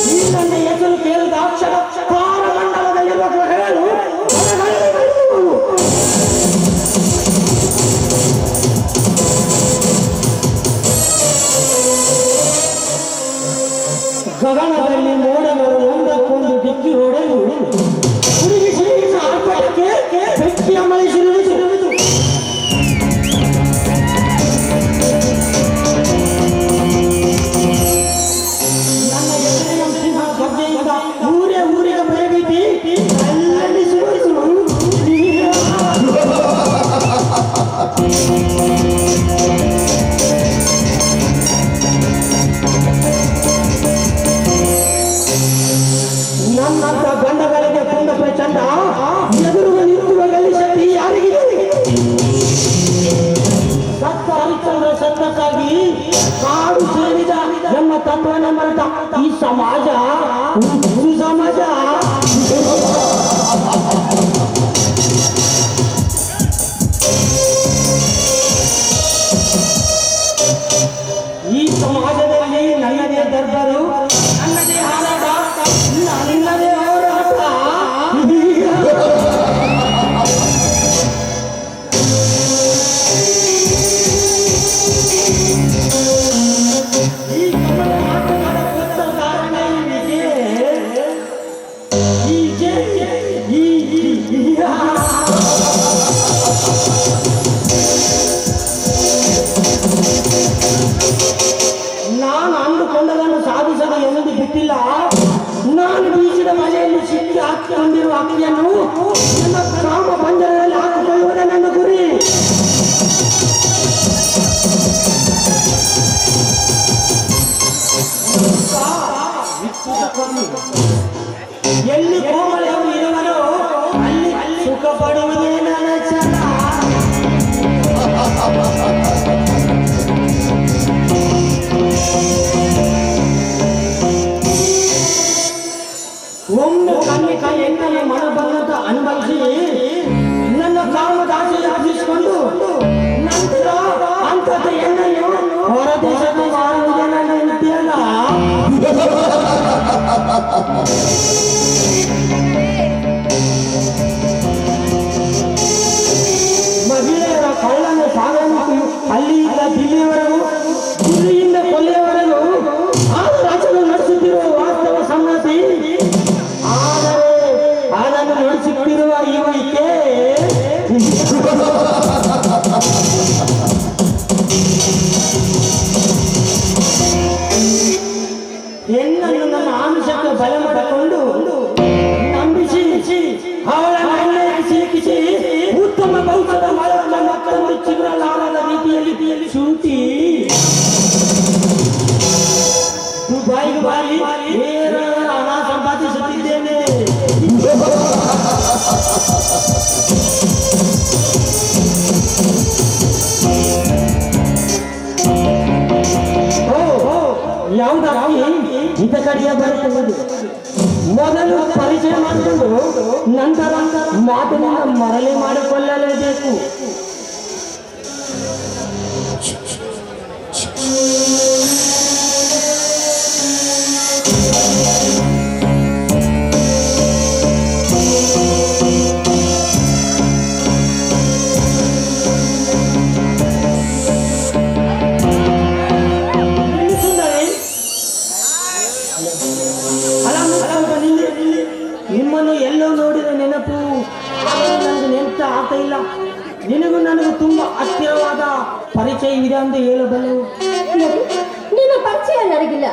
Speaker 3: ಈ ನನ್ನ ಹೆಸರು ಕೇಳಿದ ಅಕ್ಷರ ತಾರಮಂಡಲದಲ್ಲಿರುವ ಗ್ರಹಗಳು ಗಗನದಲ್ಲಿ ಮೋಡಗಳು ಒಂದಕ್ಕೊಂದು ದಿಕ್ಕಿ ಹೊಡೆದು ಆರ್ಭಟಕ್ಕೆ ಬೆಂಕಿಯ ಮಳಿಸಿರುವುದು ಊರೇ ಊರಿಗೆ ಭಯಭೀತಿ ಅಲ್ಲಲ್ಲಿ ನನ್ನಂತ ಗಂಡಗಳಿಗೆ ಕೊಂಡ ಪ್ರಚಂಡ ಎದುರು ನಿಂತುವ ಗಲಿಶಕ್ತಿ ಯಾರಿಗಿದೆ ಸತ್ತ ಹರಿಶ್ಚಂದ್ರ ಸತ್ತಕ್ಕಾಗಿ ಕಾಡು ಸೇರಿದ ನಮ್ಮ ತತ್ವನ ಮರೆತ ಈ ಸಮಾಜ ಸಮಾಜ ಈ ಸಮಾಜದಲ್ಲಿ ನನ್ನದೇ ದರ್ಬರು ನನ್ನದೇ ಹಾರಾಟ ನನ್ನದೇ ಹೋರಾಟ ಈ ಕಮಲ ಆಟಗಾರ ಕೂತ ಕಾರಣ ನಾನು ಅಂದುಕೊಂಡದನ್ನು ಸಾಧಿಸಲು ಎನ್ನುವುದು ಬಿಟ್ಟಿಲ್ಲ. ನಾನು ಬೀಸಿದ ಮಳೆಯಲ್ಲಿ ಸಿಕ್ಕಿ ಹಾಕಿಕೊಂಡಿರುವ ಅಕ್ಕಿಯನ್ನು ನನ್ನ ಕಾಮ ಪಂಜರದಲ್ಲಿ ಹಾಕಿಕೊಳ್ಳುವುದೇ ನನ್ನ ಗುರಿ. ಎಲ್ಲಿ ಕೋಮಳೆಯು ಇರುವನೋ ಅಲ್ಲಿ ಸುಖ ಪಡುವುದೇ ನನ್ನ ಛಲ. ಒಮ್ಮೆ ಕಣ್ಣಿಕ ಎಣ್ಣೆಯ ಮನ ಬಂದಂತ ಅನುಭವಿಸಿ ನನ್ನ ಕಾಮದಾಸೆಯ ಹಬ್ಬಿಸಿಕೊಂಡು ನಂತರ ಅಂಥದ ಎಣ್ಣೆಯು ಹೊರ ದೇಶದ ಮಾರುವುದೇ ನನ್ನ ಉದ್ಯೋಗ. ಮಹಿಳೆಯರ ಕಳ್ಳನ ಸಾಗಾಣಿಕೆ ಅಲ್ಲಿಂದ ದಿಲ್ಲಿಯವರೆಗೂ, ದಿಲ್ಲಿಯಿಂದ ಕೊಲ್ಲಿಯವರೆಗೂ ಆ ರಾಜ್ಯಗಳು ನಡೆಸುತ್ತಿರುವ ವಾಸ್ತವ ಸಂಗತಿ. ಆದರೆ ಅದನ್ನು ನಡೆಸುತ್ತಿರುವ ಇವಕ್ಕೆ ಹೆಣ್ಣನ್ನು ನನ್ನ ಆಮಿಷಕ್ಕೆ ಬಲ ಮಾಡಿಕೊಂಡು ನಂಬಿಸಿ ಅವಳ ಮನೆಯಲ್ಲಿ ಸಿಲುಕಿಸಿ ಉತ್ತಮ ಭೌತದ ಮರವನ್ನ ಮಕ್ಕಳನ್ನು ಚಿಗುರಲಾರದ ರೀತಿಯಲ್ಲಿ ಶುಂಠಿ ದುಬೈಗೆ ಬಾರಿ ಹಣ ಸಂಪಾದಿಸುತ್ತಿದ್ದೇನೆ. ಯಾವುದಾಗಿ ಹಿತ ಕಡೆಯ ಬರುತ್ತದೆ. ಮೊದಲು ಪರಿಚಯ ಮಾಡಿಕೊಂಡು ನಂತರ ಮಾತಿನಿಂದ ಮರಳಿ ಮಾಡಿಕೊಳ್ಳಲೇಬೇಕು. ನಿಮ್ಮನ್ನು ಎಲ್ಲೋ ನೋಡಿದ ನೆನಪು ನನಗೆ ನೆನಪು ಆಗ್ತಾ ಇಲ್ಲ. ನಿನಗೂ ನನಗೂ ತುಂಬಾ ಹತ್ತಿರವಾದ ಪರಿಚಯ ಇದೆ ಅಂತ ಹೇಳಬಲ್ಲೆ.
Speaker 1: ನಿಮ್ಮ ಪರಿಚಯ ನನಗಿಲ್ಲ,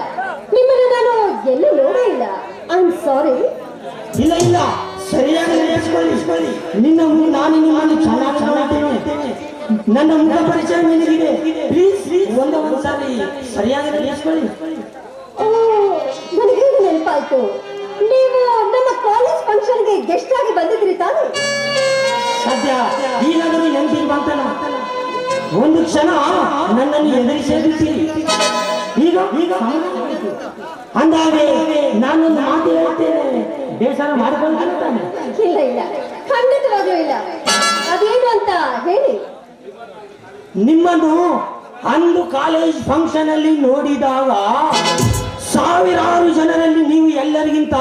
Speaker 1: ನಿಮ್ಮನ್ನು ನಾನು ಎಲ್ಲೂ ನೋಡೇ ಇಲ್ಲ. I am sorry.
Speaker 3: ಇಲ್ಲ ಇಲ್ಲ, ಸರಿಯಾಗಿ ನೆನೆಸ್ಕೊಳ್ಳಿ. ನಿನ್ನ ನಾನು ನಿಮ್ಮನ್ನು ಚೆನ್ನಾಗಿ ನೋಡುತ್ತೇನೆ. ನನ್ನ ಮುಖ ಪರಿಚಯ ನಿನಗಿದೆ. ಪ್ಲೀಸ್ ಒಂದ್ಸಾರಿ ಸರಿಯಾಗಿ ನೆನೆಸ್ಕೊಳ್ಳಿ.
Speaker 1: ಓ, ನನಗೆ ನೆನಪಾಯ್ತು. ನೀವು ನಮ್ಮ ಕಾಲೇಜ್ ಫಂಕ್ಷನ್ಗೆ ಗೆಸ್ಟ್ ಆಗಿ ಬಂದಿದ್ರಿ ತಾನೆ?
Speaker 4: ಒಂದು ಕ್ಷಣ ನನ್ನನ್ನು ಎದುರಿಸಿದ್ದೀರಿ. ಈಗ ಈಗ ಸಮಾಧಾನವಾಯಿತು. ಅಂದಾಗೆ ನಾನೊಂದು ಮಾತು ಹೇಳ್ತೇನೆ, ಬೇಸರ ಮಾಡಿಕೊಳ್ಳುತ್ತಾನೆ.
Speaker 1: ಇಲ್ಲ ಇಲ್ಲ, ಖಂಡಿತವಾಗ್ಲೂ ಇಲ್ಲ. ಅದೇನು ಅಂತ ಹೇಳಿ.
Speaker 4: ನಿಮ್ಮನ್ನು ಅಂದು ಕಾಲೇಜ್ ಫಂಕ್ಷನ್ ಅಲ್ಲಿ ನೋಡಿದಾಗ ಸಾವಿರಾರು ಜನರಲ್ಲಿ ನೀವು ಎಲ್ಲರಿಗಿಂತ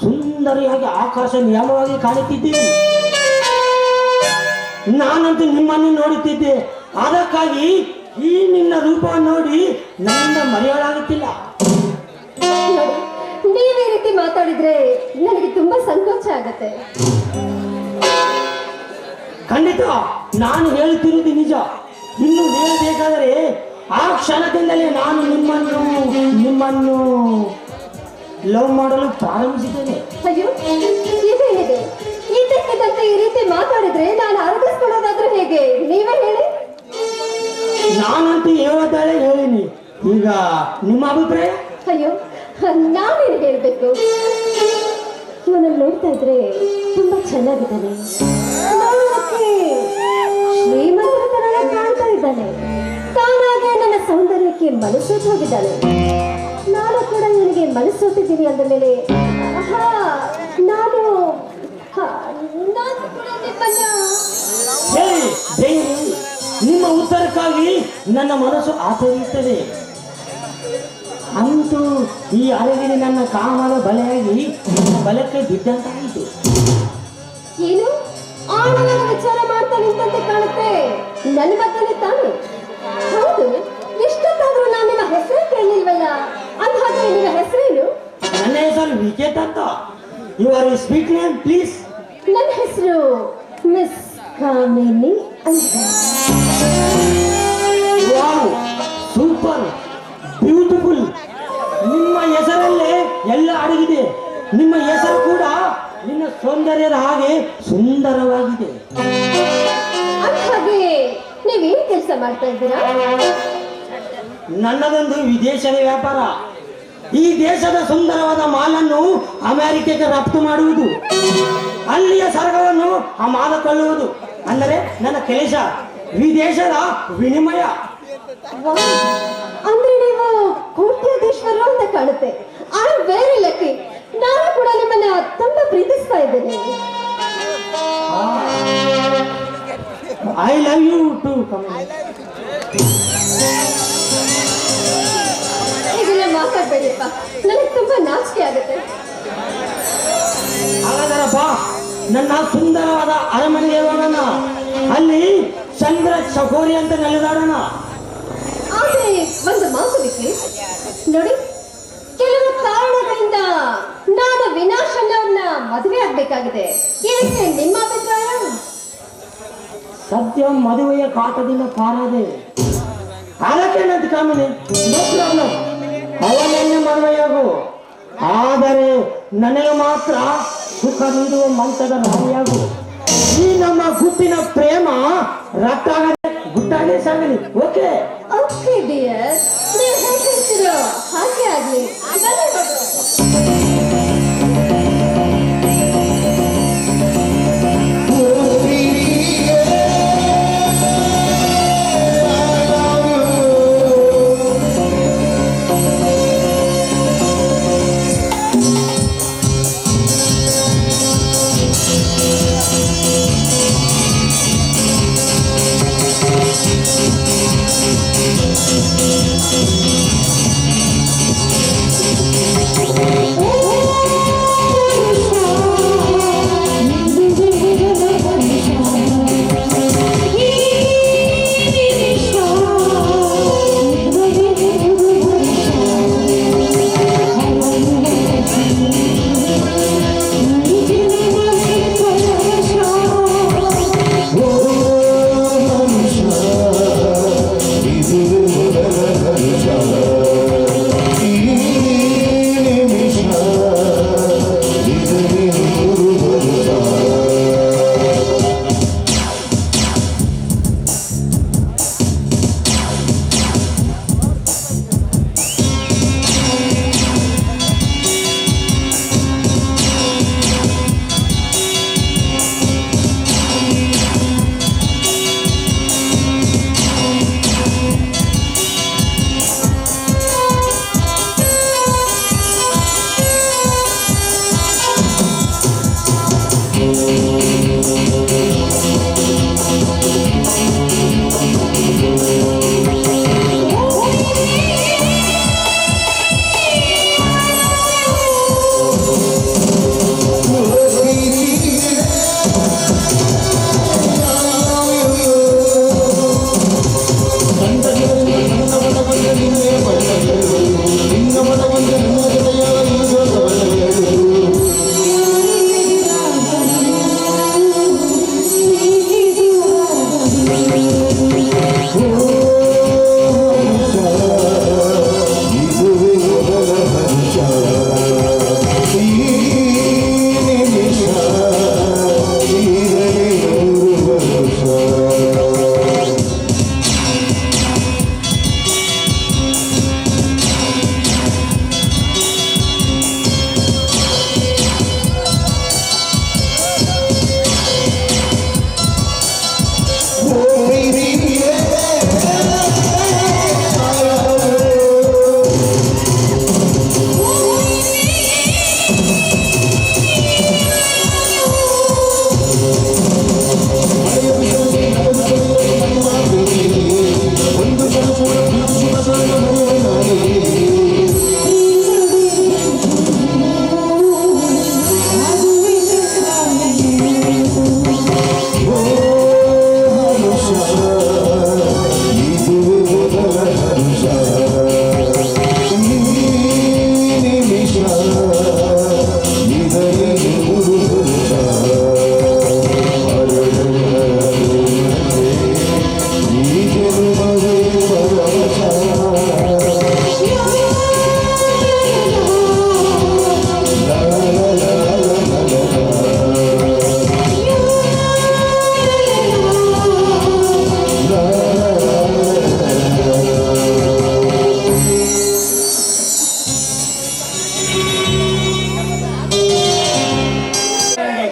Speaker 4: ಸುಂದರಿಯಾಗಿ ಆಕಾಶ ನಿಯಮವಾಗಿ ಕಾಣುತ್ತಿದ್ದೀರಿ. ನಾನಂತೂ ನಿಮ್ಮನ್ನು ನೋಡುತ್ತಿದ್ದೆ. ಅದಕ್ಕಾಗಿ ಈ ನಿನ್ನ ರೂಪವನ್ನು ನೋಡಿ ನನ್ನಿಂದ ಮರೆಯಲಾಗುತ್ತಿಲ್ಲ.
Speaker 1: ನೋಡಿ, ನೀವ್ ಈ ರೀತಿ ಮಾತಾಡಿದ್ರೆ ನನಗೆ ತುಂಬಾ ಸಂಕೋಚ ಆಗತ್ತೆ.
Speaker 4: ಖಂಡಿತ ನಾನು ಹೇಳುತ್ತಿರುವುದು ನಿಜ. ಇನ್ನು ಹೇಳಬೇಕಾದರೆ ಆ ಕ್ಷಣದಿಂದಲೇ ನಾನು ನಿಮ್ಮನ್ನು ಲವ್ ಮಾಡಲು ಪ್ರಾರಂಭಿಸಿದ್ದೇನೆ.
Speaker 1: ಅಯ್ಯೋ, ಇದೇನಿದೆ? ಇದ್ದಕ್ಕಿದ್ದಂತೆ ಈ ರೀತಿ ಮಾತಾಡಿದ್ರೆ ನಾನು ಅರ್ಧಿಸ್ಕೊಳ್ಳೋದಾದ್ರೂ ಹೇಗೆ? ನೀವೇ ಹೇಳಿ.
Speaker 4: ನಾನಂತೂ ಹೇಳೋದಾಳೆ ಹೇಳಿನಿ. ಈಗ ನಿಮ್ಮ ಅಭಿಪ್ರಾಯ?
Speaker 1: ಅಯ್ಯೋ, ನಾನೇನು ಹೇಳ್ಬೇಕು? ಇವನನ್ನು ನೋಡ್ತಾ ಇದ್ರೆ ತುಂಬಾ ಚೆನ್ನಾಗಿದ್ದಾನೆ. ನೋಡೋಕೆ ಶ್ರೀಮಂತರ ತರ ಕಾಣ್ತಾ ಇದ್ದಾನೆ. ತಾನಾಗೆ ನನ್ನ ಸೌಂದರ್ಯಕ್ಕೆ ಮನಸ್ಸೋತು ಹೋಗಿದ್ದಾನೆ. ನಾನು ಕೂಡ ಇವನಿಗೆ ಮನಸ್ಸೋತಿದ್ದೀನಿ ಅಂದ ಮೇಲೆ ನಾನು ಕೂಡ ನಿಮ್ಮನ್ನ
Speaker 4: ಹೇಳಿ ಹೇಳಿ. ನಿಮ್ಮ ಉತ್ತರಕ್ಕಾಗಿ ನನ್ನ ಮನಸ್ಸು ಆತರಿಯುತ್ತದೆ. ಅಂತೂ ಈ ಅರಗಿನ ನನ್ನ ಕಾಮದ ಬಲೆಯಾಗಿ ನನ್ನ ಬಲಕ್ಕೆ ಬಿದ್ದಂತಾಯಿತು.
Speaker 1: ಏನು ಆಳುಗಳ ವಿಚಾರ ಮಾಡ್ತಾ ನಿಂತಂತೆ ಕಾಣುತ್ತೆ. ನನ್ನ ಮಗನೇ ತಾನೆ? ಹೌದು, ಎಷ್ಟೊತ್ತಾದ್ರೂ ನಾನು ನಿಮ್ಮ ಹೆಸರೇ ಕೇಳಲಿಲ್ವಲ್ಲ. ಅಂದ್ಹಾಗೆ ನಿಮ್ಮ ಹೆಸರೇನು?
Speaker 4: ನನ್ನ ಹೆಸರು ವಿಕೇತ್ ಅಂತ. Your speak name please.
Speaker 1: ನನ್ನ ಹೆಸರು ಮಿಸ್ ಕಾಮಿನಿ ಅಂತ.
Speaker 4: Wow, super, beautiful. ನಿಮ್ಮ ಹೆಸರಲ್ಲೇ ಎಲ್ಲ ಅಡಗಿದೆ. ನಿಮ್ಮ ಹೆಸರು ಕೂಡ ನಿನ್ನ ಸೌಂದರ್ಯದ ಹಾಗೆ ಸುಂದರವಾಗಿದೆ.
Speaker 1: ಅಂದ್ಹಾಗೆ ನೀವೇನ್ ಕೆಲಸ ಮಾಡ್ತಾ ಇದ್ದೀರಾ?
Speaker 4: ನನ್ನದೊಂದು ವಿದೇಶದ ವ್ಯಾಪಾರ. ಈ ದೇಶದ ಸುಂದರವಾದ ಮಾಲನ್ನು ಅಮೆರಿಕಕ್ಕೆ ರಫ್ತು ಮಾಡುವುದು, ಅಲ್ಲಿಯ ಸರಕನ್ನು ಮಾರಿಕೊಳ್ಳುವುದು ಅಂದರೆ ನನ್ನ ಕೆಲಸ. ವಿದೇಶದ ವಿನಿಮಯ.
Speaker 1: ವಾಹ್, ಅಂದ್ರೆ ನೀವು ಕೋಟ್ಯಾಧೀಶ್ವರರು ಅಂತ ಕಾಣುತ್ತೆ. I am very lucky. ನಾನು ಕೂಡ ನಿಮ್ಮನ್ನ ತುಂಬಾ ಪ್ರೀತಿಸ್ತಾ ಇದ್ದೇನೆ.
Speaker 4: I love you too.
Speaker 1: ಹೀಗೆಲ್ಲ ಮಾತಾಡ್ಬೇಡಿಪ್ಪ, ನನಗೆ ತುಂಬಾ ನಾಚಿಕೆ ಆಗುತ್ತೆ.
Speaker 4: ಹಾಗಾದರಪ್ಪ, ನನ್ನ ಸುಂದರವಾದ ಅರಮನೆಗೆ ಹೋಗೋಣ. ಅಲ್ಲಿ ಚಂದ್ರ ಚಕೋರಿ ಅಂತ ನೆಲೆದಾಡೋಣ.
Speaker 1: ಆದ್ರೆ ಒಂದು ಮಾತು ವಿಕಿ, ನೋಡಿ, ಕೆಲವು ಕಾರಣಗಳಿಂದ ನಾನು ವಿನಾಶ್ ಅವ್ರನ್ನ ಮದುವೆ ಆಗ್ಬೇಕಾಗಿದೆ. ಇದಕ್ಕೆ ನಿಮ್ಮ ಅಭಿಪ್ರಾಯ?
Speaker 4: ಸದ್ಯ ಮದುವೆಯ ಕಾಟದಿಂದ ಪಾರಾದೆ. ಅದಕ್ಕೆ ನಂತ ಕಾಮನೆ, ನೋ ಪ್ರಾಬ್ಲಮ್. ಅವನನ್ನೇ ಮದುವೆಯಾಗು. ಆದರೆ ನನಗೆ ಮಾತ್ರ ಸುಖ ನೀಡುವ ಮಂಚದ ರಾಣಿಯಾಗು. ಈ ನಮ್ಮ ಗುಟ್ಟಿನ ಪ್ರೇಮ ರಟ್ಟಾಗದೆ ಗುಟ್ಟಾಗೇ ಸಾಗಲಿ. ಓಕೆ
Speaker 1: ಓಕೆ ಡಿಯರ್, ನೀವು ಹೇಗೆ ಹೇಳ್ತೀರೋ ಹಾಗೆ ಆಗ್ಲಿ. ಬನ್ನಿ ಹೋಗೋಣ.
Speaker 5: Thank you.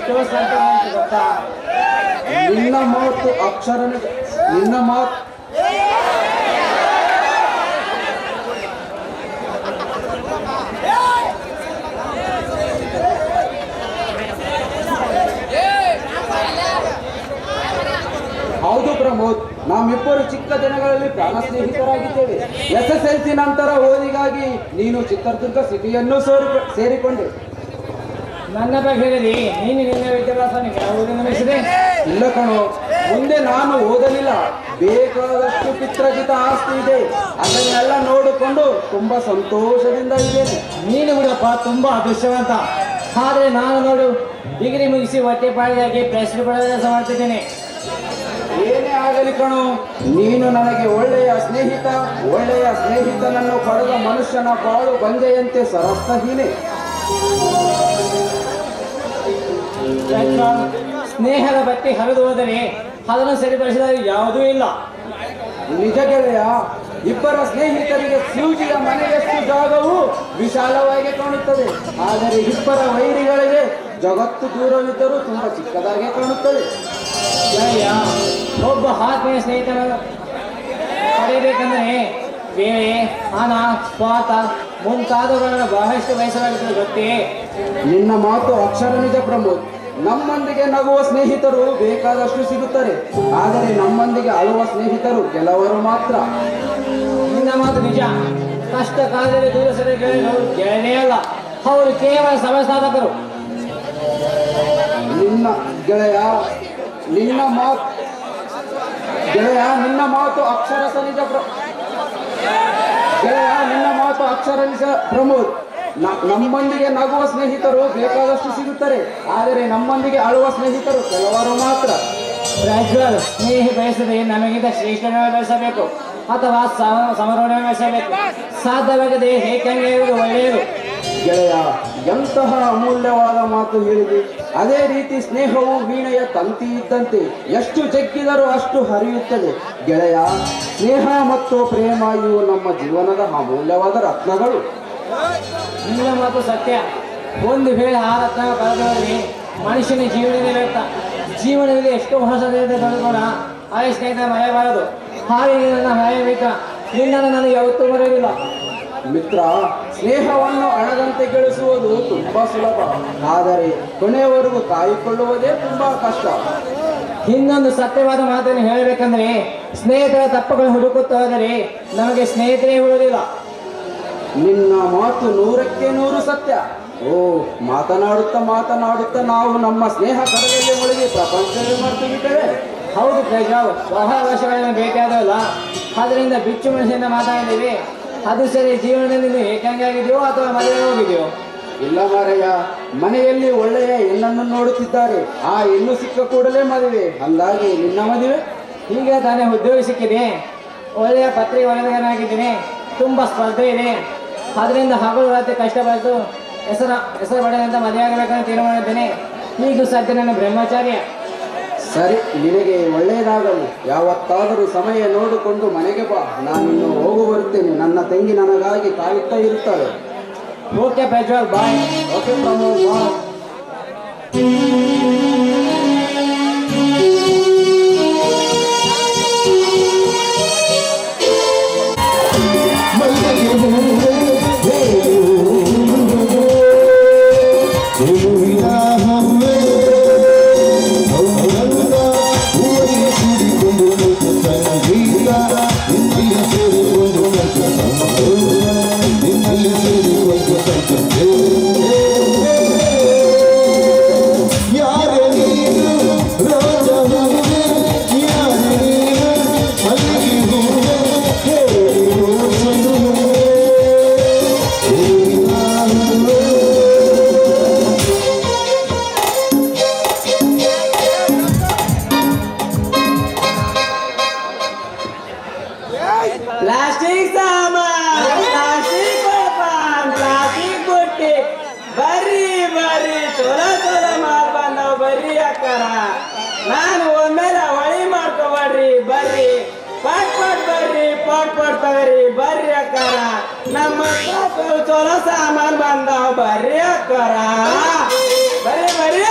Speaker 4: ಎಷ್ಟೋ ಸಂತ ಗೊತ್ತಾ? ನಿನ್ನ ಮಾತು ಅಕ್ಷರ ನಿಜ. ನಿನ್ನ ಮಾತು ಹೌದು ಪ್ರಮೋದ್, ನಾವಿಬ್ಬರು ಚಿಕ್ಕ ದಿನಗಳಲ್ಲಿ ಪ್ರಾಣ ಸ್ನೇಹಿತರಾಗಿದ್ದೇವೆ. SSLC ನಂತರ ಓದಿಗಾಗಿ ನೀನು ಚಿತ್ರದುರ್ಗ ಸಿಟಿಯನ್ನು ಸೇರಿಕೊಂಡೆ.
Speaker 6: ನನ್ನ ಬಗ್ಗೆ ಹೇಳಿ, ನೀನು ನಿನ್ನ ವಿದ್ಯಾಭ್ಯಾಸ ಯಾವುದನ್ನು ನಡೆಸಿದೆ?
Speaker 4: ಇಲ್ಲ ಕಣೋ, ಮುಂದೆ ನಾನು ಓದಲಿಲ್ಲ. ಬೇಕಾದಷ್ಟು ಪಿತ್ರಜಿತ ಆಸ್ತಿ ಇದೆ, ಅದನ್ನೆಲ್ಲ ನೋಡಿಕೊಂಡು ತುಂಬಾ ಸಂತೋಷದಿಂದ ಇದ್ದೇನೆ.
Speaker 6: ನೀನು ಬಿಡಪ್ಪ ತುಂಬಾ ಅದೃಷ್ಟವಂತ. ಆದ್ರೆ ನಾನು ನೋಡು, ಡಿಗ್ರಿ ಮುಗಿಸಿ ಹೊಟ್ಟೆ ಪಾಡಿಯಾಗಿ ಪ್ರಶ್ನೆ ಪಡೆದ ಕೆಲಸ ಮಾಡ್ತಿದ್ದೇನೆ.
Speaker 4: ಏನೇ ಆಗಲಿ ಕಣೋ, ನೀನು ನನಗೆ ಒಳ್ಳೆಯ ಸ್ನೇಹಿತ. ಒಳ್ಳೆಯ ಸ್ನೇಹಿತನನ್ನು ಪಡೆದ ಮನುಷ್ಯನ ಬಾಳು ಬಂಜೆಯಂತೆ ಸರಸ್ತಹೀನೆ.
Speaker 6: ಸ್ನೇಹದ ಬಟ್ಟೆ ಹರಿದು ಹೋದರೆ ಅದನ್ನು ಸರಿಪಡಿಸಿದಾಗ ಯಾವುದೂ ಇಲ್ಲ.
Speaker 4: ನಿಜ ಗೆಳೆಯ, ಇಬ್ಬರ ಸ್ನೇಹಿತರಿಗೆ ಸೂಜಿಯ ಮನೆಯಷ್ಟು ಜಾಗವು ವಿಶಾಲವಾಗಿ ಕಾಣುತ್ತದೆ. ಆದರೆ ಇಬ್ಬರ ವೈರಿಗಳಿಗೆ ಜಗತ್ತು ದೂರವಿದ್ದರೂ ತುಂಬಾ ಚಿಕ್ಕದಾಗಿ ಕಾಣುತ್ತದೆ.
Speaker 6: ಗೆಳೆಯ, ಒಬ್ಬ ಆತ್ಮೀಯ ಸ್ನೇಹಿತನ ಪಡೆಯಬೇಕೆಂದರೆ ವೇಳೆ, ಹಣ, ಸ್ವಾರ್ಥ ಮುಂತಾದವುಗಳನ್ನು ಬಹಳಷ್ಟು ಬಯಸಲಾಗುತ್ತದೆ ಗೊತ್ತೇ?
Speaker 4: ನಿನ್ನ ಮಾತು ಅಕ್ಷರ ನಿಜ ಪ್ರಮೋದ್. ನಮ್ಮೊಂದಿಗೆ ನಗುವ ಸ್ನೇಹಿತರು ಬೇಕಾದಷ್ಟು ಸಿಗುತ್ತಾರೆ, ಆದರೆ ನಮ್ಮೊಂದಿಗೆ ಅಳುವ ಸ್ನೇಹಿತರು ಕೆಲವರು ಮಾತ್ರ.
Speaker 6: ನಿನ್ನ ಮಾತು ನಿಜ. ಕಷ್ಟ ಕಾಲದಲ್ಲಿ ದೂರ ಸರಿ ಗೆಳೆಯರು ಗೆಳೆಯೇ ಅಲ್ಲ, ಅವರು ಕೇವಲ ಸಮಸಾಧಕರು.
Speaker 4: ನಿನ್ನ ಗೆಳೆಯ, ನಿನ್ನ ಮಾತು ಗೆಳೆಯ, ನಿನ್ನ ಮಾತು ಅಕ್ಷರಸ ನಿಜ ಗೆಳೆಯ, ನಿನ್ನ ಮಾತು ಅಕ್ಷರ ನಿಜ ಪ್ರಮೋದ್. ನಮ್ಮೊಂದಿಗೆ ನಗುವ ಸ್ನೇಹಿತರು ಬೇಕಾದಷ್ಟು ಸಿಗುತ್ತಾರೆ, ಆದರೆ ನಮ್ಮೊಂದಿಗೆ ಅಳುವ ಸ್ನೇಹಿತರು ಕೆಲವರು ಮಾತ್ರ.
Speaker 6: ಪ್ರಜ್ವಲ್, ಸ್ನೇಹಿ ಬಯಸದೆ ನಮಗಿಂತ ಶ್ರೇಷ್ಠನೇ ಬಯಸಬೇಕು ಅಥವಾ ಸಮರವನ್ನೇ ಬಯಸಬೇಕು. ಸಾಧ್ಯವಾಗದೆ ಏಕಂಗೆ ಇರುವುದು ಒಳ್ಳೆಯದು.
Speaker 4: ಗೆಳೆಯ, ಎಂತಹ ಅಮೂಲ್ಯವಾದ ಮಾತು ಹೇಳಿದೆ. ಅದೇ ರೀತಿ ಸ್ನೇಹವು ವೀಣೆಯ ತಂತಿ ಇದ್ದಂತೆ, ಎಷ್ಟು ಜಗ್ಗಿದರೂ ಅಷ್ಟು ಹರಿಯುತ್ತದೆ. ಗೆಳೆಯ, ಸ್ನೇಹ ಮತ್ತು ಪ್ರೇಮ ಇವು ನಮ್ಮ ಜೀವನದ ಅಮೂಲ್ಯವಾದ ರತ್ನಗಳು.
Speaker 6: ನಿನ್ನ ಮಾತು ಸತ್ಯ. ಒಂದು ವೇಳೆ ಆ ರತ್ನ ಕಳೆದವರಿಗೆ ಮನುಷ್ಯನ ಜೀವನದಲ್ಲಿ ವ್ಯಕ್ತ. ಜೀವನದಲ್ಲಿ ಎಷ್ಟೋ ಹೊಸದಿಂದ ಕೂಡ ಆ ಸ್ನೇಹಿತ ಮರೆಯಬಾರದು. ಹಾಗೆ ನನ್ನ ಮರೆಯಬೇಕ. ನಿನ್ನನ್ನು ನಾನು ಯಾವತ್ತೂ ಮರೆಯಲಿಲ್ಲ.
Speaker 4: ಮಿತ್ರ, ಸ್ನೇಹವನ್ನು ಹಣದಂತೆ ಗಳಿಸುವುದು ತುಂಬಾ ಸುಲಭ, ಆದರೆ ಕೊನೆಯವರೆಗೂ ಕಾಯ್ದುಕೊಳ್ಳುವುದೇ ತುಂಬಾ ಕಷ್ಟ.
Speaker 6: ಇನ್ನೊಂದು ಸತ್ಯವಾದ ಮಾತನ್ನು ಹೇಳಬೇಕಂದ್ರೆ, ಸ್ನೇಹಿತರ ತಪ್ಪುಗಳು ಹುಡುಕುತ್ತಾ ಹೋದರೆ ನಮಗೆ ಸ್ನೇಹಿತರೇ ಉಳಿದಿಲ್ಲ.
Speaker 4: ನಿನ್ನ ಮಾತು 100ಕ್ಕೆ 100 ಸತ್ಯ. ಓ, ಮಾತನಾಡುತ್ತಾ ನಾವು ನಮ್ಮ ಸ್ನೇಹ ಕಡಲಲ್ಲಿ ಮುಳುಗಿ ಪ್ರಪಂಚವೇ ಮರೆತು ಬಿಟ್ಟರೆ.
Speaker 6: ಹೌದು ಪ್ರಜ್ವಲ್, ಬಹಳ ವರ್ಷಗಳನ್ನು ಭೇಟಿಯಾದವಲ್ಲ, ಅದರಿಂದ ಬಿಚ್ಚು ಮನಸ್ಸಿಂದ ಮಾತಾಡಿದ್ದೀವಿ. ಅದು ಸರಿ, ಜೀವನದಲ್ಲಿ ನೀವು ಏಕಾಂಗಿ ಆಗಿದೆಯೋ ಅಥವಾ ಮದುವೆ ಹೋಗಿದೆಯೋ?
Speaker 4: ಇಲ್ಲ ಮಾರಯ್ಯ, ಮನೆಯಲ್ಲಿ ಒಳ್ಳೆಯ ಹೆಣ್ಣನ್ನು ನೋಡುತ್ತಿದ್ದಾರೆ. ಆ ಹೆಣ್ಣು ಸಿಕ್ಕ ಕೂಡಲೇ ಮದುವೆ. ಅಂದಾಗಿ ನಿನ್ನ ಮದುವೆ?
Speaker 6: ಈಗ ತಾನೇ ಉದ್ಯೋಗ ಸಿಕ್ಕಿದೆ, ಒಳ್ಳೆಯ ಪತ್ರಿಕೆ ವರದಿಗಾರನಾಗಿದ್ದೀನಿ, ತುಂಬ ಸ್ಪರ್ಧೆ ಇದೆ. ಅದರಿಂದ ಹಗಲು ರಾತ್ರಿ ಕಷ್ಟಪಟ್ಟು ಹೆಸರು ಪಡೆದಂತ ಮದುವೆ ಆಗಬೇಕಂತ ತೀರ್ಮಾನ ಮಾಡಿದ್ದೇನೆ. ಈಗ ಸದ್ಯ ನನ್ನ ಬ್ರಹ್ಮಚಾರ್ಯ.
Speaker 4: ಸರಿ, ನಿನಗೆ ಒಳ್ಳೆಯದಾಗಲಿ. ಯಾವತ್ತಾದರೂ ಸಮಯ ನೋಡಿಕೊಂಡು ಮನೆಗೆ ಬಾ. ನಾನಿನ್ನು ಹೋಗು ಬರುತ್ತೇನೆ. ನನ್ನ ತಂಗಿ ನನಗಾಗಿ ಕಾಯುತ್ತಾ ಇರುತ್ತಾಳೆ.
Speaker 6: ಓಕೆ ಪ್ರಜ್ವಲ್, ಬಾಯ್.
Speaker 4: ಓಕೆ ಪ್ರಮೋದ್, ಬಾಯ್.
Speaker 3: ಪ್ಲಾಸ್ಟಿಕ್ ಸಾಮಾನ್, ಪ್ಲಾಸ್ಟಿಕ್ ಪಾನ್, ಪ್ಲಾಸ್ಟಿಕ್ ಬುಟ್ಟಿ, ಬರ್ರಿ ಚಲೋ ಮಾಲ್ ಬಂದವ್ ಬರ್ರಿ ಅಕ್ಕರ. ನಾನು ಒಮ್ಮೆಲೆ ಹೊಳಿ ಮಾಡ್ಕೊಬರ್ರಿ, ಬರ್ರಿ ಪಟ್ ಬರ್ರಿ, ಪಟ್ ತಗರಿ ಬರ್ರಿ ಅಕ್ಕರ. ನಮ್ಮ ಚಲೋ ಸಾಮಾನ್ ಬಂದವ್ ಬರ್ರಿ ಅಕ್ಕರ, ಬರ್ರಿ.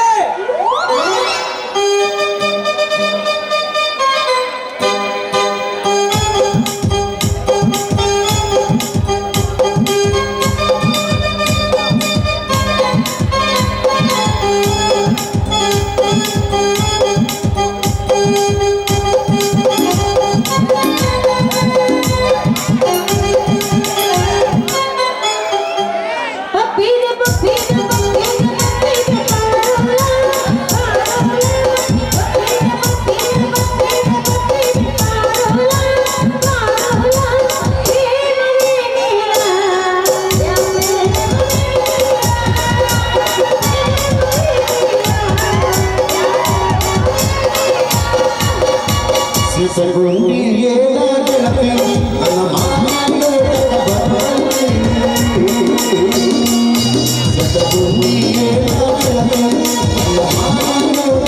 Speaker 5: ಸಿಸಗುಂಡಿಗೆ ಗೆಳತಿ ನನ್ನ ಮಾಮನಿಗೆ ಸಿಸಗುಂಡಿಗೆ ಗೆಳತಿ ನನ್ನ ಮಾಮನಿಗೆ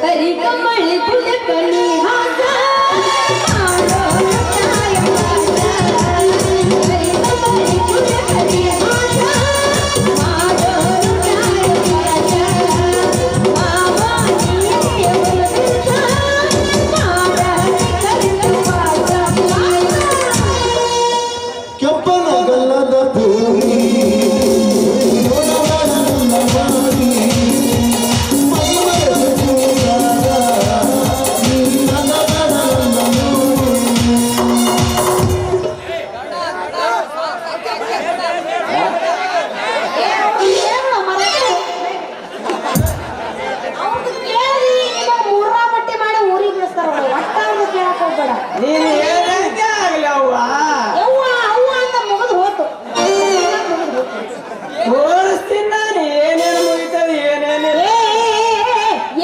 Speaker 1: ಕರಿಕಮಳಿ ಪುಲಕನಿ ಹಾಸ ಮಾಡೋ ಕಾಯ ಕರಿಕಮಳಿ ಪುಲಕನಿ ಹಾಸ ಮಾಡೋ ಕಾಯ ಮಾವಾ ನೀನೆ ಒಲವಿನ ಮಾಡ ಕರಿಕವಾಸ
Speaker 5: ಕೆಂಪನಗಲ್ಲದ ಭೂಮಿ
Speaker 3: ನೀನು ಹೇಳ್ದಂಗೆ ಆಗ್ಲಿ ಅವ್ವ ತೋರಿಸ್ತೀನಿ ನಾನು ಏನೇನು ಮುಗಿತದೆ ಏನೇನಿಲ್ಲ.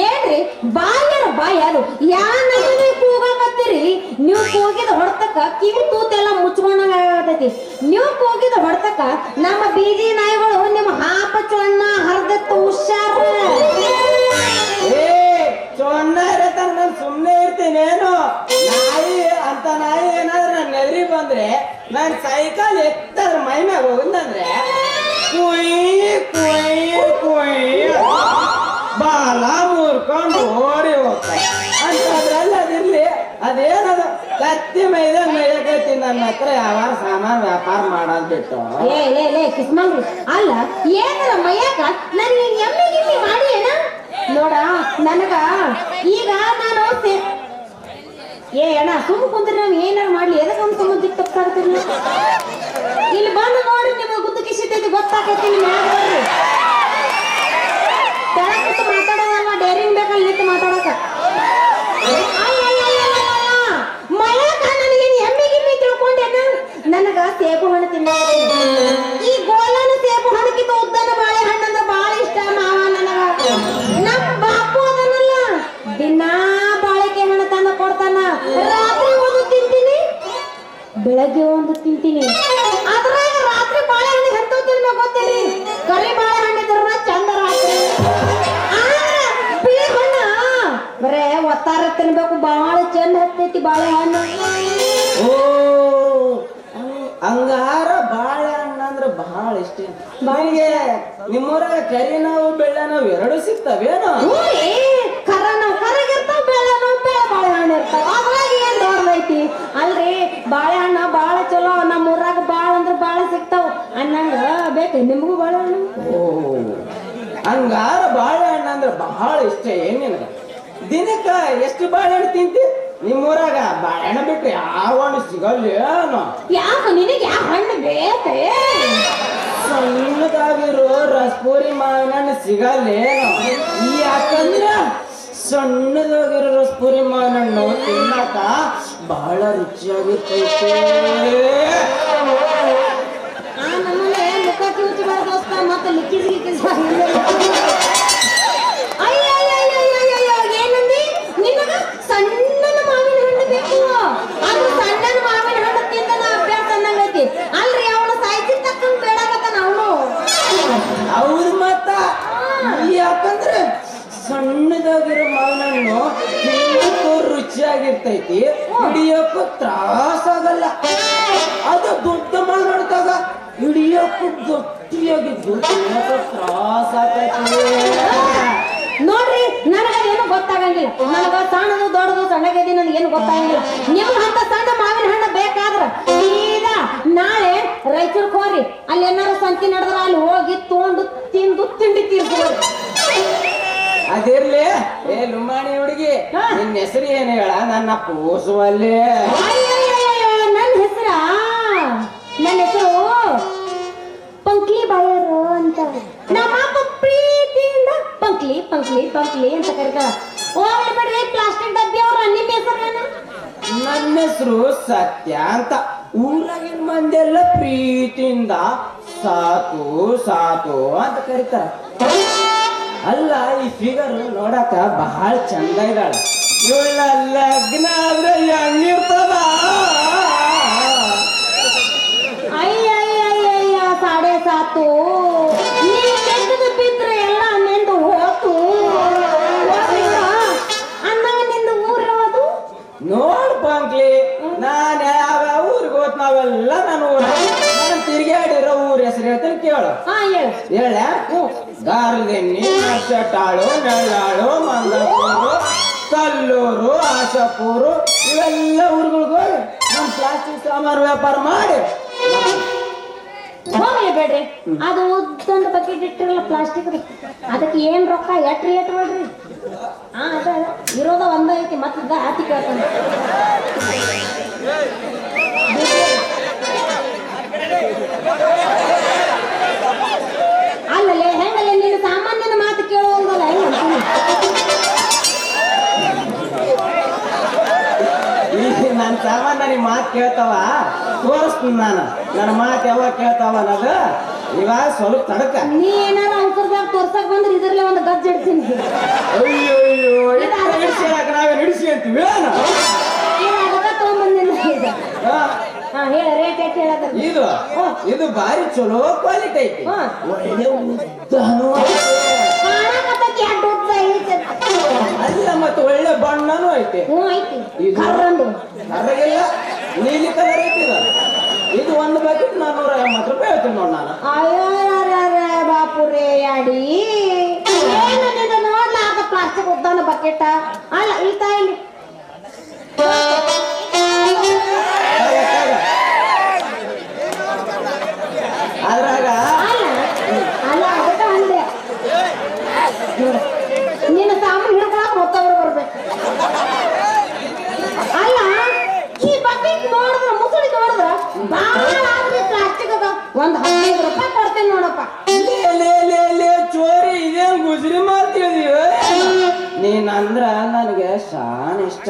Speaker 1: ಏನ್ರಿ ಬಾಯಾರು ಬಾಯಾರು ಯಾ ನಮ್ಮನೆ ಕೂಗಾಕತ್ತೀರಿ ನೀವು ಕೂಗಿದ ಹೊಡ್ತಕ್ಕ ಕಿವಿ ತೂತೆಲ್ಲ ಮುಚ್ಕೊಂಡಂಗ ಆಗತೈತಿ ನೀವು ಕೂಗಿದ ಹೊಡ್ತಕ್ಕ ನಮ್ಮ ಬೀದಿ ನಾಯಿಗಳು ನಿಮ್ಮ ಹಾಪಚ್ಚಣ್ಣ ಹರಿದತ್ತು ಹುಷಾರ
Speaker 3: ಏ ಚೊನ್ನ ಇರತ್ತಾರ ನಾನು ಸುಮ್ಮನೆ ಇರ್ತೀನೇನು ನಾಯಿ ಅಂತ ನಾಯಿ ಏನಾದ್ರೆ ನನ್ನ ಎದುರಿಗೆ ಬಂದ್ರೆ ನಾನು ಸೈಕಲ್ ಎತ್ತಾದ್ರ ಮೈ ಮ್ಯಾಗ ಹೋಗಿದಂದ್ರೆ ಕುಯ್ ಕುಯ್ ಕುಯ್ ಬಾಲ ಮುರ್ಕೊಂಡು ಓಡಿ ಹೋಗ್ತಾರೆ ಅಂತದ್ರಲ್ಲಿ ಅದಿರ್ಲಿ ಅದೇನದು ಕತ್ತಿ ಮೇಯಕೈತಿ ನನ್ನ ಹತ್ರ ಯಾವ ಸಾಮಾನು ವ್ಯಾಪಾರ ಮಾಡೋದ್ ಬಿಟ್ಟು
Speaker 1: ಲೇ ಕಿಸ್ಮಂಗ್ರಿ ಅಲ್ಲ ಏನಾರ ಮಯ್ಯಾಕ ನನ್ಗೆ ಎಮ್ಮೆ ಗಿಮ್ಮಿ ಮಾಡಿ ಏನ ನೋಡ ನನಗ ಈಗ ನಾನು ಏ ಅಣ್ಣ ಸುಮ್ಮ ಕುಂತ್ರಿ ನಾವು ಏನಾರ ಮಾಡ್ಲಿ ಎದಕ್ಕೆ ಸುಮ್ಮ ದಿಕ್ ತಪ್ಪಾಗ್ತಿರ್ಲಿ ಇಲ್ಲಿ ಬಂದು ನೋಡ್ರಿ ನಿಮಗೆ ಗುದ್ದಕ್ಕೆ ಸಿಗ್ತೈತಿ ಗೊತ್ತಾಕೈತಿ ನಿಮ್ಮ ತೆಳಗ್ ಕೂತು ಮಾತಾಡೋದಲ್ಲ ಡೇರಿಂಗ್ ಬೇಕಲ್ಲಿ ನಿಂತು ಮಾತಾಡಕ ಮಯಾಕ ನನಗೇನು ಎಮ್ಮೆ ಗಿಮ್ಮಿ ತಿಳ್ಕೊಂಡೇನ ನನಗ ಸೇಬು ಹಣ್ಣು ತಿನ್ನ ಈ ಗೋಲನ ಸೇಬು ಹಣ್ಣಕ್ಕಿಂತ ಉದ್ದನ ಬಾಳೆಹಣ್ಣು ಅಂದ್ರೆ ಬಾಳ ಇಷ್ಟ ಮಾವ ನನಗ ನಮ್ಮ ಬಾಪು ಅದನ್ನಲ್ಲ ದಿನಾ ಬಾಳೆಕೆ ಹಣ್ಣು ತಂದ ಕೊಡ್ತಾನ ರಾತ್ರಿ ಒಂದು ತಿಂತೀನಿ ಬೆಳಗ್ಗೆ ಒಂದು ತಿಂತೀನಿ ಅದ್ರಾಗ ರಾತ್ರಿ ಬಾಳೆಹಣ್ಣು ಎಂತ ತಿನ್ಬೇಕು ಗೊತ್ತೇರಿ ಕರಿ ಬಾಳೆಹಣ್ಣು ಇದ್ರ ಚಂದ ರಾತ್ರಿ ಬಿಳಿ ಹಣ್ಣ ಬರೇ ಒತ್ತಾರ ತಿನ್ಬೇಕು ಬಾಳ ಚಂದ ಹತ್ತೈತಿ ಬಾಳೆಹಣ್ಣು
Speaker 3: ಓ ಹಂಗಾರ ಬಾಳೆಹಣ್ಣು ಅಂದ್ರೆ ಬಹಳ ಇಷ್ಟ ಬಾಯಿಗೆ ನಿಮ್ಮೂರಾಗ ಕರಿ ನಾವು ಬೆಳ್ಳ ನಾವು ಎರಡು ಸಿಗ್ತಾವೇನು
Speaker 1: ಕರ ನಾವು ಕರಗಿರ್ತಾವ ಬೆಳೆ ನಾವು ಬೆಳೆ ಬಾಳೆಹಣ್ಣು ಇರ್ತಾವ ಅದ್ರಾಗ ಏನ್ ದೊಡ್ಡದೈತಿ ಅಲ್ರಿ ಬಾಳೆಹಣ್ಣ ಬಾಳ ಚಲೋ ನಮ್ಮ ಊರಾಗ ಬಾಳ ಅಂದ್ರೆ ಬಾಳ ಸಿಗ್ತಾವ ಅನ್ನಂಗ ಬೇಕು ನಿಮಗೂ ಬಾಳೆಹಣ್ಣು
Speaker 3: ಓ ಹಂಗಾರ ಬಾಳೆಹಣ್ಣು ಅಂದ್ರೆ ಬಹಳ ಇಷ್ಟ ಏನ್ ನಿನಗ ದಿನಕ್ಕ ಎಷ್ಟು ಬಾಳೆಹಣ್ಣು ತಿಂತಿ ನಿಮ್ಮೂರಾಗ ಬಾಳೆಹಣ್ಣು ಬಿಟ್ರೆ ಯಾವ ಹಣ್ಣು ಸಿಗಲ್ಲೇನು
Speaker 1: ಯಾಕ ನಿನಗೆ ಯಾವ ಹಣ್ಣು ಬೇಕೇ
Speaker 3: ಸಣ್ಣದಾಗಿರೋ ರಸಪೂರಿ ಮಾವಿನ ಹಣ್ಣು ಸಿಗಲ್ಲೇನು ಯಾಕಂದ್ರ ಸಣ್ಣದಾಗಿರೋ ರಸಪೂರಿ ಮಾವಿನ ಹಣ್ಣು ತಿನ್ನಕ ಬಹಳ ರುಚಿಯಾಗಿರ್ತೈತೆ
Speaker 1: ನಮ್ಮನೆ ಮುಖ ಕಿವುಚಿ ಬರ್ದೋಸ್ತ ಮತ್ತೆ ಲಿಕ್ಕಿಸ್ ಏನಂದಿ ನಿನಗ ಸಣ್ಣನ ಮಾವಿನ ಹಣ್ಣು ಬೇಕು ಅದು ಸಣ್ಣನ ಮಾವಿನ ಹಣ್ಣು ತಿಂದನ ಅಭ್ಯಾಸ ಅನ್ನಂಗೈತಿ ಅಲ್ರಿ ಅವನು ಸಾಯ್ತಿ ತಕ್ಕಂಗ್ ಬೇಡಾಗತ್ತಾನ ಅವನು
Speaker 3: ಅವ್ರ ಮತ್ತ ಯಾಕಂದ್ರೆ ಸಣ್ಣದಾಗಿರೋ ಮಾವಿನ ಹಣ್ಣು ತಿನ್ನಕ್ಕೂ ರುಚಿಯಾಗಿರ್ತೈತಿ ಹಿಡಿಯೋಕ್ಕೂ ತ್ರಾಸಾಗಲ್ಲ ಅದು ದೊಡ್ಡ ಮಾವಿನದಾಗ ಹಿಡಿಯೋಕ್ಕೂ ಗಟ್ಟಿಯಾಗಿದ್ದು ತಿನ್ನಕ್ಕೂ ತ್ರಾಸಾಗೈತಿ
Speaker 1: ನೋಡ್ರಿ ನನಗದೇನು ಗೊತ್ತಾಗಂಗಿಲ್ಲ ನನಗ ಸಣ್ಣದು ದೊಡ್ಡದು ಸಣ್ಣಗೈತಿ ನನಗೇನು ಗೊತ್ತಾಗಂಗಿಲ್ಲ ನಿಮ್ಗೆ ಅಂತ ಸಣ್ಣ ಮಾವಿನ ಹಣ್ಣು ಬೇಕಾದ್ರ ಸೀದಾ ನಾಳೆ ರಾಯಚೂರ್ಗೆ ಹೋಗ್ರಿ ಅಲ್ಲಿ ಏನಾರು ಸಂತಿ ನಡೆದ್ರ ಅಲ್ಲಿ ಹೋಗಿ ತೊಗೊಂಡು ತಿಂದು ತಿಂಡಿ ತೀರ್ಸ್ಬೋದು
Speaker 3: ಅದಿರ್ಲಿ ಏ ಲುಂಬಾಣಿ ಹುಡುಗಿ ನಿನ್ನ ಹೆಸರು ಏನು ಹೇಳ ನನ್ನ ಪೋಸುವಲ್ಲಿ
Speaker 1: ನನ್ನ ಹೆಸರು ಪಂಕ್ಲಿ ಬಾಯರು ಅಂತ ನಮ್ಮ ಅಪ್ಪ ಪ್ರೀತಿಯಿಂದ ಪಂಕ್ಲಿ ಪಂಕ್ಲಿ ಪಂಕ್ಲಿ ಪಂಕ್ಲಿ ಅಂತ ಕರೀತಾರ. ಹೋಗ್ಲಿ ಬಿಡ್ರಿ ಪ್ಲಾಸ್ಟಿಕ್ ಡಬ್ಬಿ ಅವ್ರ ನಿಮ್ಮ ಹೆಸರೇನು?
Speaker 4: ನನ್ನ ಹೆಸರು ಸತ್ಯ ಅಂತ. ಊರಾಗಿನ ಮಂದಿಯೆಲ್ಲ ಪ್ರೀತಿಯಿಂದ ಸಾತು ಸಾತು ಅಂತ ಕರೀತಾರ. ಅಲ್ಲ, ಈ ಫಿಗರ್ ನೋಡಕ ಬಹಳ ಚಂದ ಇದ್ದಾಳ. ಇವಳ ಲಗ್ನ ಆದ್ರೆ ಹೆಂಗಿರ್ತದ?
Speaker 1: ಅಯ್ಯ ಸಾಡೆ ಸಾತು, ನೀವ್ ಕೆಟ್ಟದು ಬಿದ್ರೆ ಎಲ್ಲ ನಿಂದು ಹೋತು ಅಂದಂಗ ನಿಂದು ಊರ್ ಯಾವುದು?
Speaker 4: ನೋಡ್ ಪಂಕ್ಲಿ, ನಾನ್ ಯಾವ ಊರಿಗೆ ಹೋತ್ ನಾವೆಲ್ಲ ನನ್ನ ಊರ ತಿರುಗಾಡಿರೋ ಊರ ಹೆಸರು ಹೇಳ್ತೀನಿ ಕೇಳು.
Speaker 1: ಹಾ ಹೇಳು.
Speaker 4: ಹೇಳ ಗಾರ್ಲೆಣ್ಣಿ, ನರ್ಸಟಾಳು, ನೆಳ್ಳಾಳು, ಮಂಗಪೂರು, ಕಲ್ಲೂರು, ಆಶಾಪೂರು ಇವೆಲ್ಲ ಊರುಗಳಿಗೂ ನಮ್ಮ ಪ್ಲಾಸ್ಟಿಕ್ ಸಾಮಾನು ವ್ಯಾಪಾರ ಮಾಡಿ
Speaker 1: ಹೋಗ್ಲಿ ಬೇಡ್ರಿ. ಅದು ಉದ್ದೊಂದು ಬಕೆಟ್ ಇಟ್ಟಿರಲ್ಲ ಪ್ಲಾಸ್ಟಿಕ್, ಅದಕ್ಕೆ ಏನ್ ರೊಕ್ಕ ಎಟ್ರಿ ಬಿಡ್ರಿ. ಹಾ ಅದ ಇರೋದ ಒಂದ ಐತಿ, ಮತ್ತ ಆತಿ ಕೇಳ್ತಾನೆ. ಅಲ್ಲಲ್ಲೇ ಹೆಂಗಲ್ಲ ನೀನು ಸಾಮಾನ್ಯನ ಮಾತು ಕೇಳೋಂಗಲ್ಲ ಹೆಂಗ
Speaker 4: ಈಗ ನನ್ನ ಸಾಮಾನು ನನಗೆ ಮಾತು ಕೇಳ್ತಾವ, ತೋರಿಸ್ತೀನಿ ನಾನು ನನ್ನ ಮಾತು ಯಾವಾಗ ಕೇಳ್ತಾವ ಅನ್ನೋದು. ಇವಾಗ ಸ್ವಲ್ಪ ತಡಕ
Speaker 1: ನೀ ಏನಾರ ಅವಸರದಾಗ ತೋರ್ಸಕ್ ಬಂದ್ರೆ ಇದ್ರಲ್ಲೇ ಒಂದು ಗಜ್ಜೆ ಇಡ್ತೀನಿ.
Speaker 4: ಅಯ್ಯೋ ಹಿಡಿಸಿ ನಾವೇ ಹಿಡಿಸಿ ಅಂತೀವಿ ಏನು?
Speaker 1: ತಗೊಂಬಂದಿಲ್ಲ.
Speaker 4: ಹಾ,
Speaker 1: ಹಾ ಹೇಳ, ರೇಟ್ ಎಷ್ಟು ಹೇಳದ?
Speaker 4: ಇದು ಭಾರಿ ಚಲೋ ಕ್ವಾಲಿಟಿ ಐತಿ. ಒಳ್ಳೆ ಉದ್ದನೂ
Speaker 1: ಕಾಣಕತ್ತೈತಿ, ಎರಡು ಉದ್ದ ಐತಿ.
Speaker 4: ಅಲ್ಲ, ಮತ್ತೆ ಒಳ್ಳೆ ಬಣ್ಣನೂ ಐತಿ.
Speaker 1: ಐತಿ.
Speaker 4: ಇದು
Speaker 1: ಕರ್ರಂದು
Speaker 4: ಕರ್ರಗಿಲ್ಲ, ನೀಲಿ ಕಲರ್ ಐತಿ. ಇದು ಒಂದು ಬಕೆಟ್ 450 ರೂಪಾಯಿ ಹೇಳ್ತೀನಿ ನೋಡ್ ನಾನು.
Speaker 1: ಅಯ್ಯೋ ಬಾಪುರೇ ಅಡಿ ಏನು ನೋಡ್ಲಾಕ ಪ್ಲಾಸ್ಟಿಕ್ ಉದ್ದಾನ ಬಕೆಟ್ ಅಲ್ಲ ಇಳ್ತಾ ಇಲ್ಲಿ.
Speaker 4: ಅದ್ರಾಗ
Speaker 1: ಅಲ್ಲ ಅದಕ್ಕೆ ಅಂದೆ ನಿನ್ನ ಸಾಮಾನು ಹಿಡ್ಕೊಳಕ್ ಮತ್ತೊಬ್ರು ಬರ್ಬೇಕು. ಅಲ್ಲ ಈ ಬಕೆಟ್ ನೋಡಿದ್ರ ಮುಸುಳಿ ನೋಡಿದ್ರ ಬಾಳ ಪ್ಲಾಸ್ಟಿಕ್ ಒಂದ್ 15 ರೂಪಾಯಿ ಕೊಡ್ತೇನೆ ನೋಡಪ್ಪ.
Speaker 4: ಚೋರಿ ಇದೇನು ಗುಜರಿ ಮಾಡ್ತಿದೀವ ನೀನಂದ್ರ ನನಗೆ ಶಾನ್ ಇಷ್ಟ.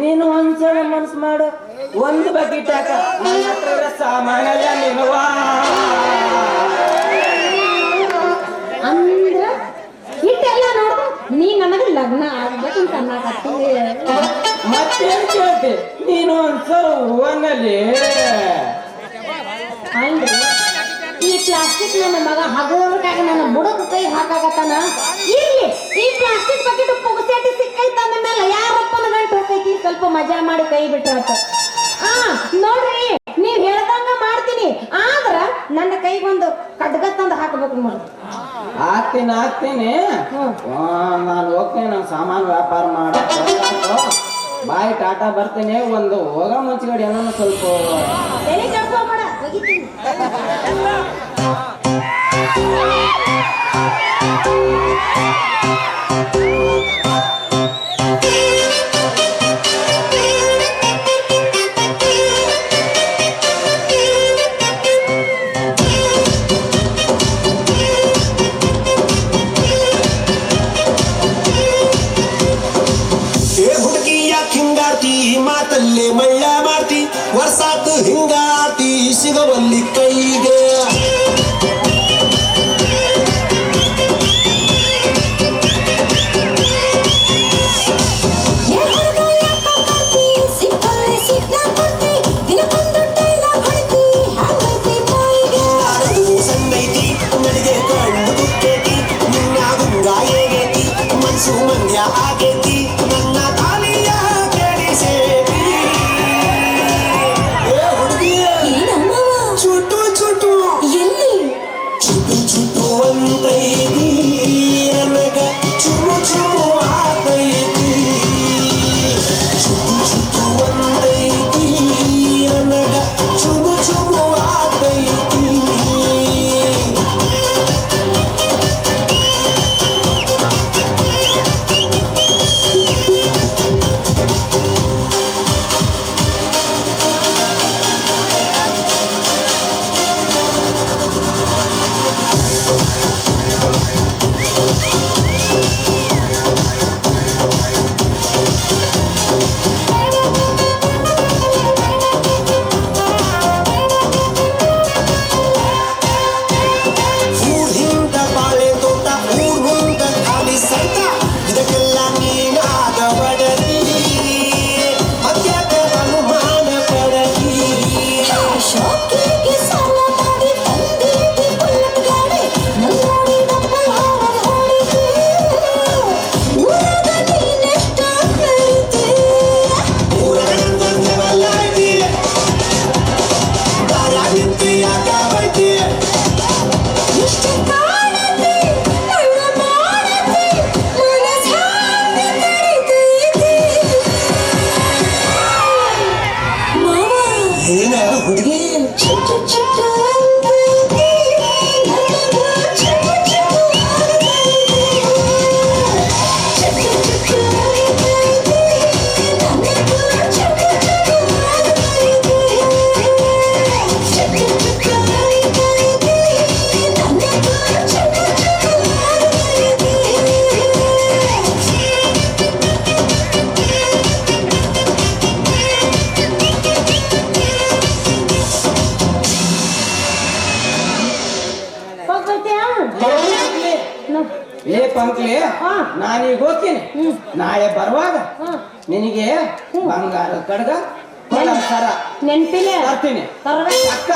Speaker 4: ನೀನು ಒಂದ್ಸಲ ಮನ್ಸು ಮಾಡು, ಒಂದು ಬಕೆಟ್ ಹಾಕ, ನನ್ನ ಹತ್ರ ಇರೋ ಸಾಮಾನೆಲ್ಲ ನೀನುವಾ
Speaker 1: ಅಂದ್ರ ಇಟ್ಟೆಲ್ಲ ನೋಡ್ದ ನೀ ನನಗೆ ಲಗ್ನ ಆಗ್ಬೇಕಂತ ಅನ್ನಕತ್ತೀನಿ.
Speaker 4: ಮತ್ತೇನ್ ಕೇಳ್ತಿ? ನೀನು ಒಂದ್ಸಲ ಹೂವನಲ್ಲಿ
Speaker 1: ಅಂದ್ರೆ ಈ ಪ್ಲಾಸ್ಟಿಕ್ ನನ್ನ ಮಗ ಹಗಲಕಾಗ ನನ್ನ ಬುಡಕ ಕೈ ಹಾಕಾಗತ್ತಾನ. ಇಲ್ಲಿ ಈ ಪ್ಲಾಸ್ಟಿಕ್ ಬಕೆಟ್ ಪುಗಸೇಟಿ ಸಿಕ್ಕೈತ ಅಂದ ಮೇಲೆ ಯಾರಪ್ಪನ ಗಂಟು ಹೋಗೈತಿ, ಸ್ವಲ್ಪ ಮಜಾ ಮಾಡಿ ಕೈ ಬಿಟ್ರಾತ. ನೋಡ್ರಿ ನೀವ್ ಹೇಳ್ದಂಗ ಮಾಡ್ತೀನಿ, ಆದ್ರ ನನ್ನ ಕೈಗೊಂದು ಖಡ್ಗ ತಂದು ಹಾಕಬೇಕು ನೋಡಿ.
Speaker 4: ಹಾಕ್ತೀನಿ. ನಾನು ಹೋಗ್ತೇನೆ, ನನ್ನ ಸಾಮಾನು ವ್ಯಾಪಾರ ಮಾಡ ಬಾಯ್ ಟಾಟಾ ಬರ್ತೇನೆ. ಒಂದು ಹೋಗ ಮುಂಚೆಗಡೆ ಏನೋ ಸ್ವಲ್ಪ
Speaker 1: ತಲೆ ಕೆಡ್ಸ್ಕೊಬೇಡ, ಒಗಿತೀನಿ.
Speaker 5: ಹಿಂಗಾರ್ತಿ ಮಾತಲ್ಲೇ ಮಳ್ಳ ಮಾಡ್ತಿ, ವರ್ಷಾತು ಹಿಂಗಾರ್ತಿ ಸಿಗವಲ್ಲಿ ಕೈಗೆ. ಸಣ್ಣೈತಿ ನಡಿಗೆ ಕಂಡು ಕುಕ್ಕೇತಿ, ನಿನ್ನ ಗುಂಗ ಹೇಗೇತಿ, ಮನ್ಸು ಮಂದ್ಯ ಆಗೇತಿ, ನನ್ನ ತಾಲಿಯ ಕೆಡಿಸೇತಿ. ಏ ಹುಡುಗಿ ಚುಟು ಚುಟು ಎಲ್ಲಿ ಚುಟು ಚುಟು ಅಂತೈತಿ, ನನಗ ಚುಮು ಚುಮು ಆತೈತಿ. ಚುಟು ಚುಟು ಅಂತೈತಿ, ನನಗ ಚುಮು ಚುಮು ಆತೈತಿ.
Speaker 1: ಹೋಗ್ಬೇಕ್ಯಾ
Speaker 4: ಏ ಪಂಕ್ಲಿ
Speaker 1: ಹಾ.
Speaker 4: ನಾನೀಗ ಹೋಗ್ತೀನಿ ನಾಳೆ ಬರುವಾಗ ನಿನಗೆ ಬಂಗಾರ ಕಡ್ಗ ಸರ
Speaker 1: ನೆನ್ಪಿಲ್ಲ
Speaker 4: ತರ್ತೀನಿ
Speaker 1: ತರ್ಬೇಕು.
Speaker 4: ಪಕ್ಕ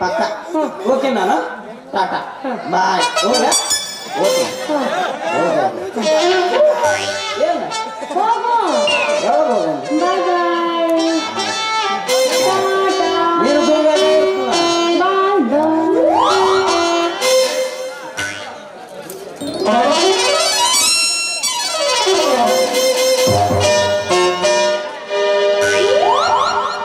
Speaker 4: ಪಕ್ಕ ಓಕೆ ನಾನು ಟಾಟಾ ಬಾಯ್ ಹೋಗ ಓಕೆ ಏನು
Speaker 1: ಹೋಗು
Speaker 4: ಯಾವಾಗ ಹೋಗೋಣ
Speaker 1: ಬಾಯ್ ಬಾಯ್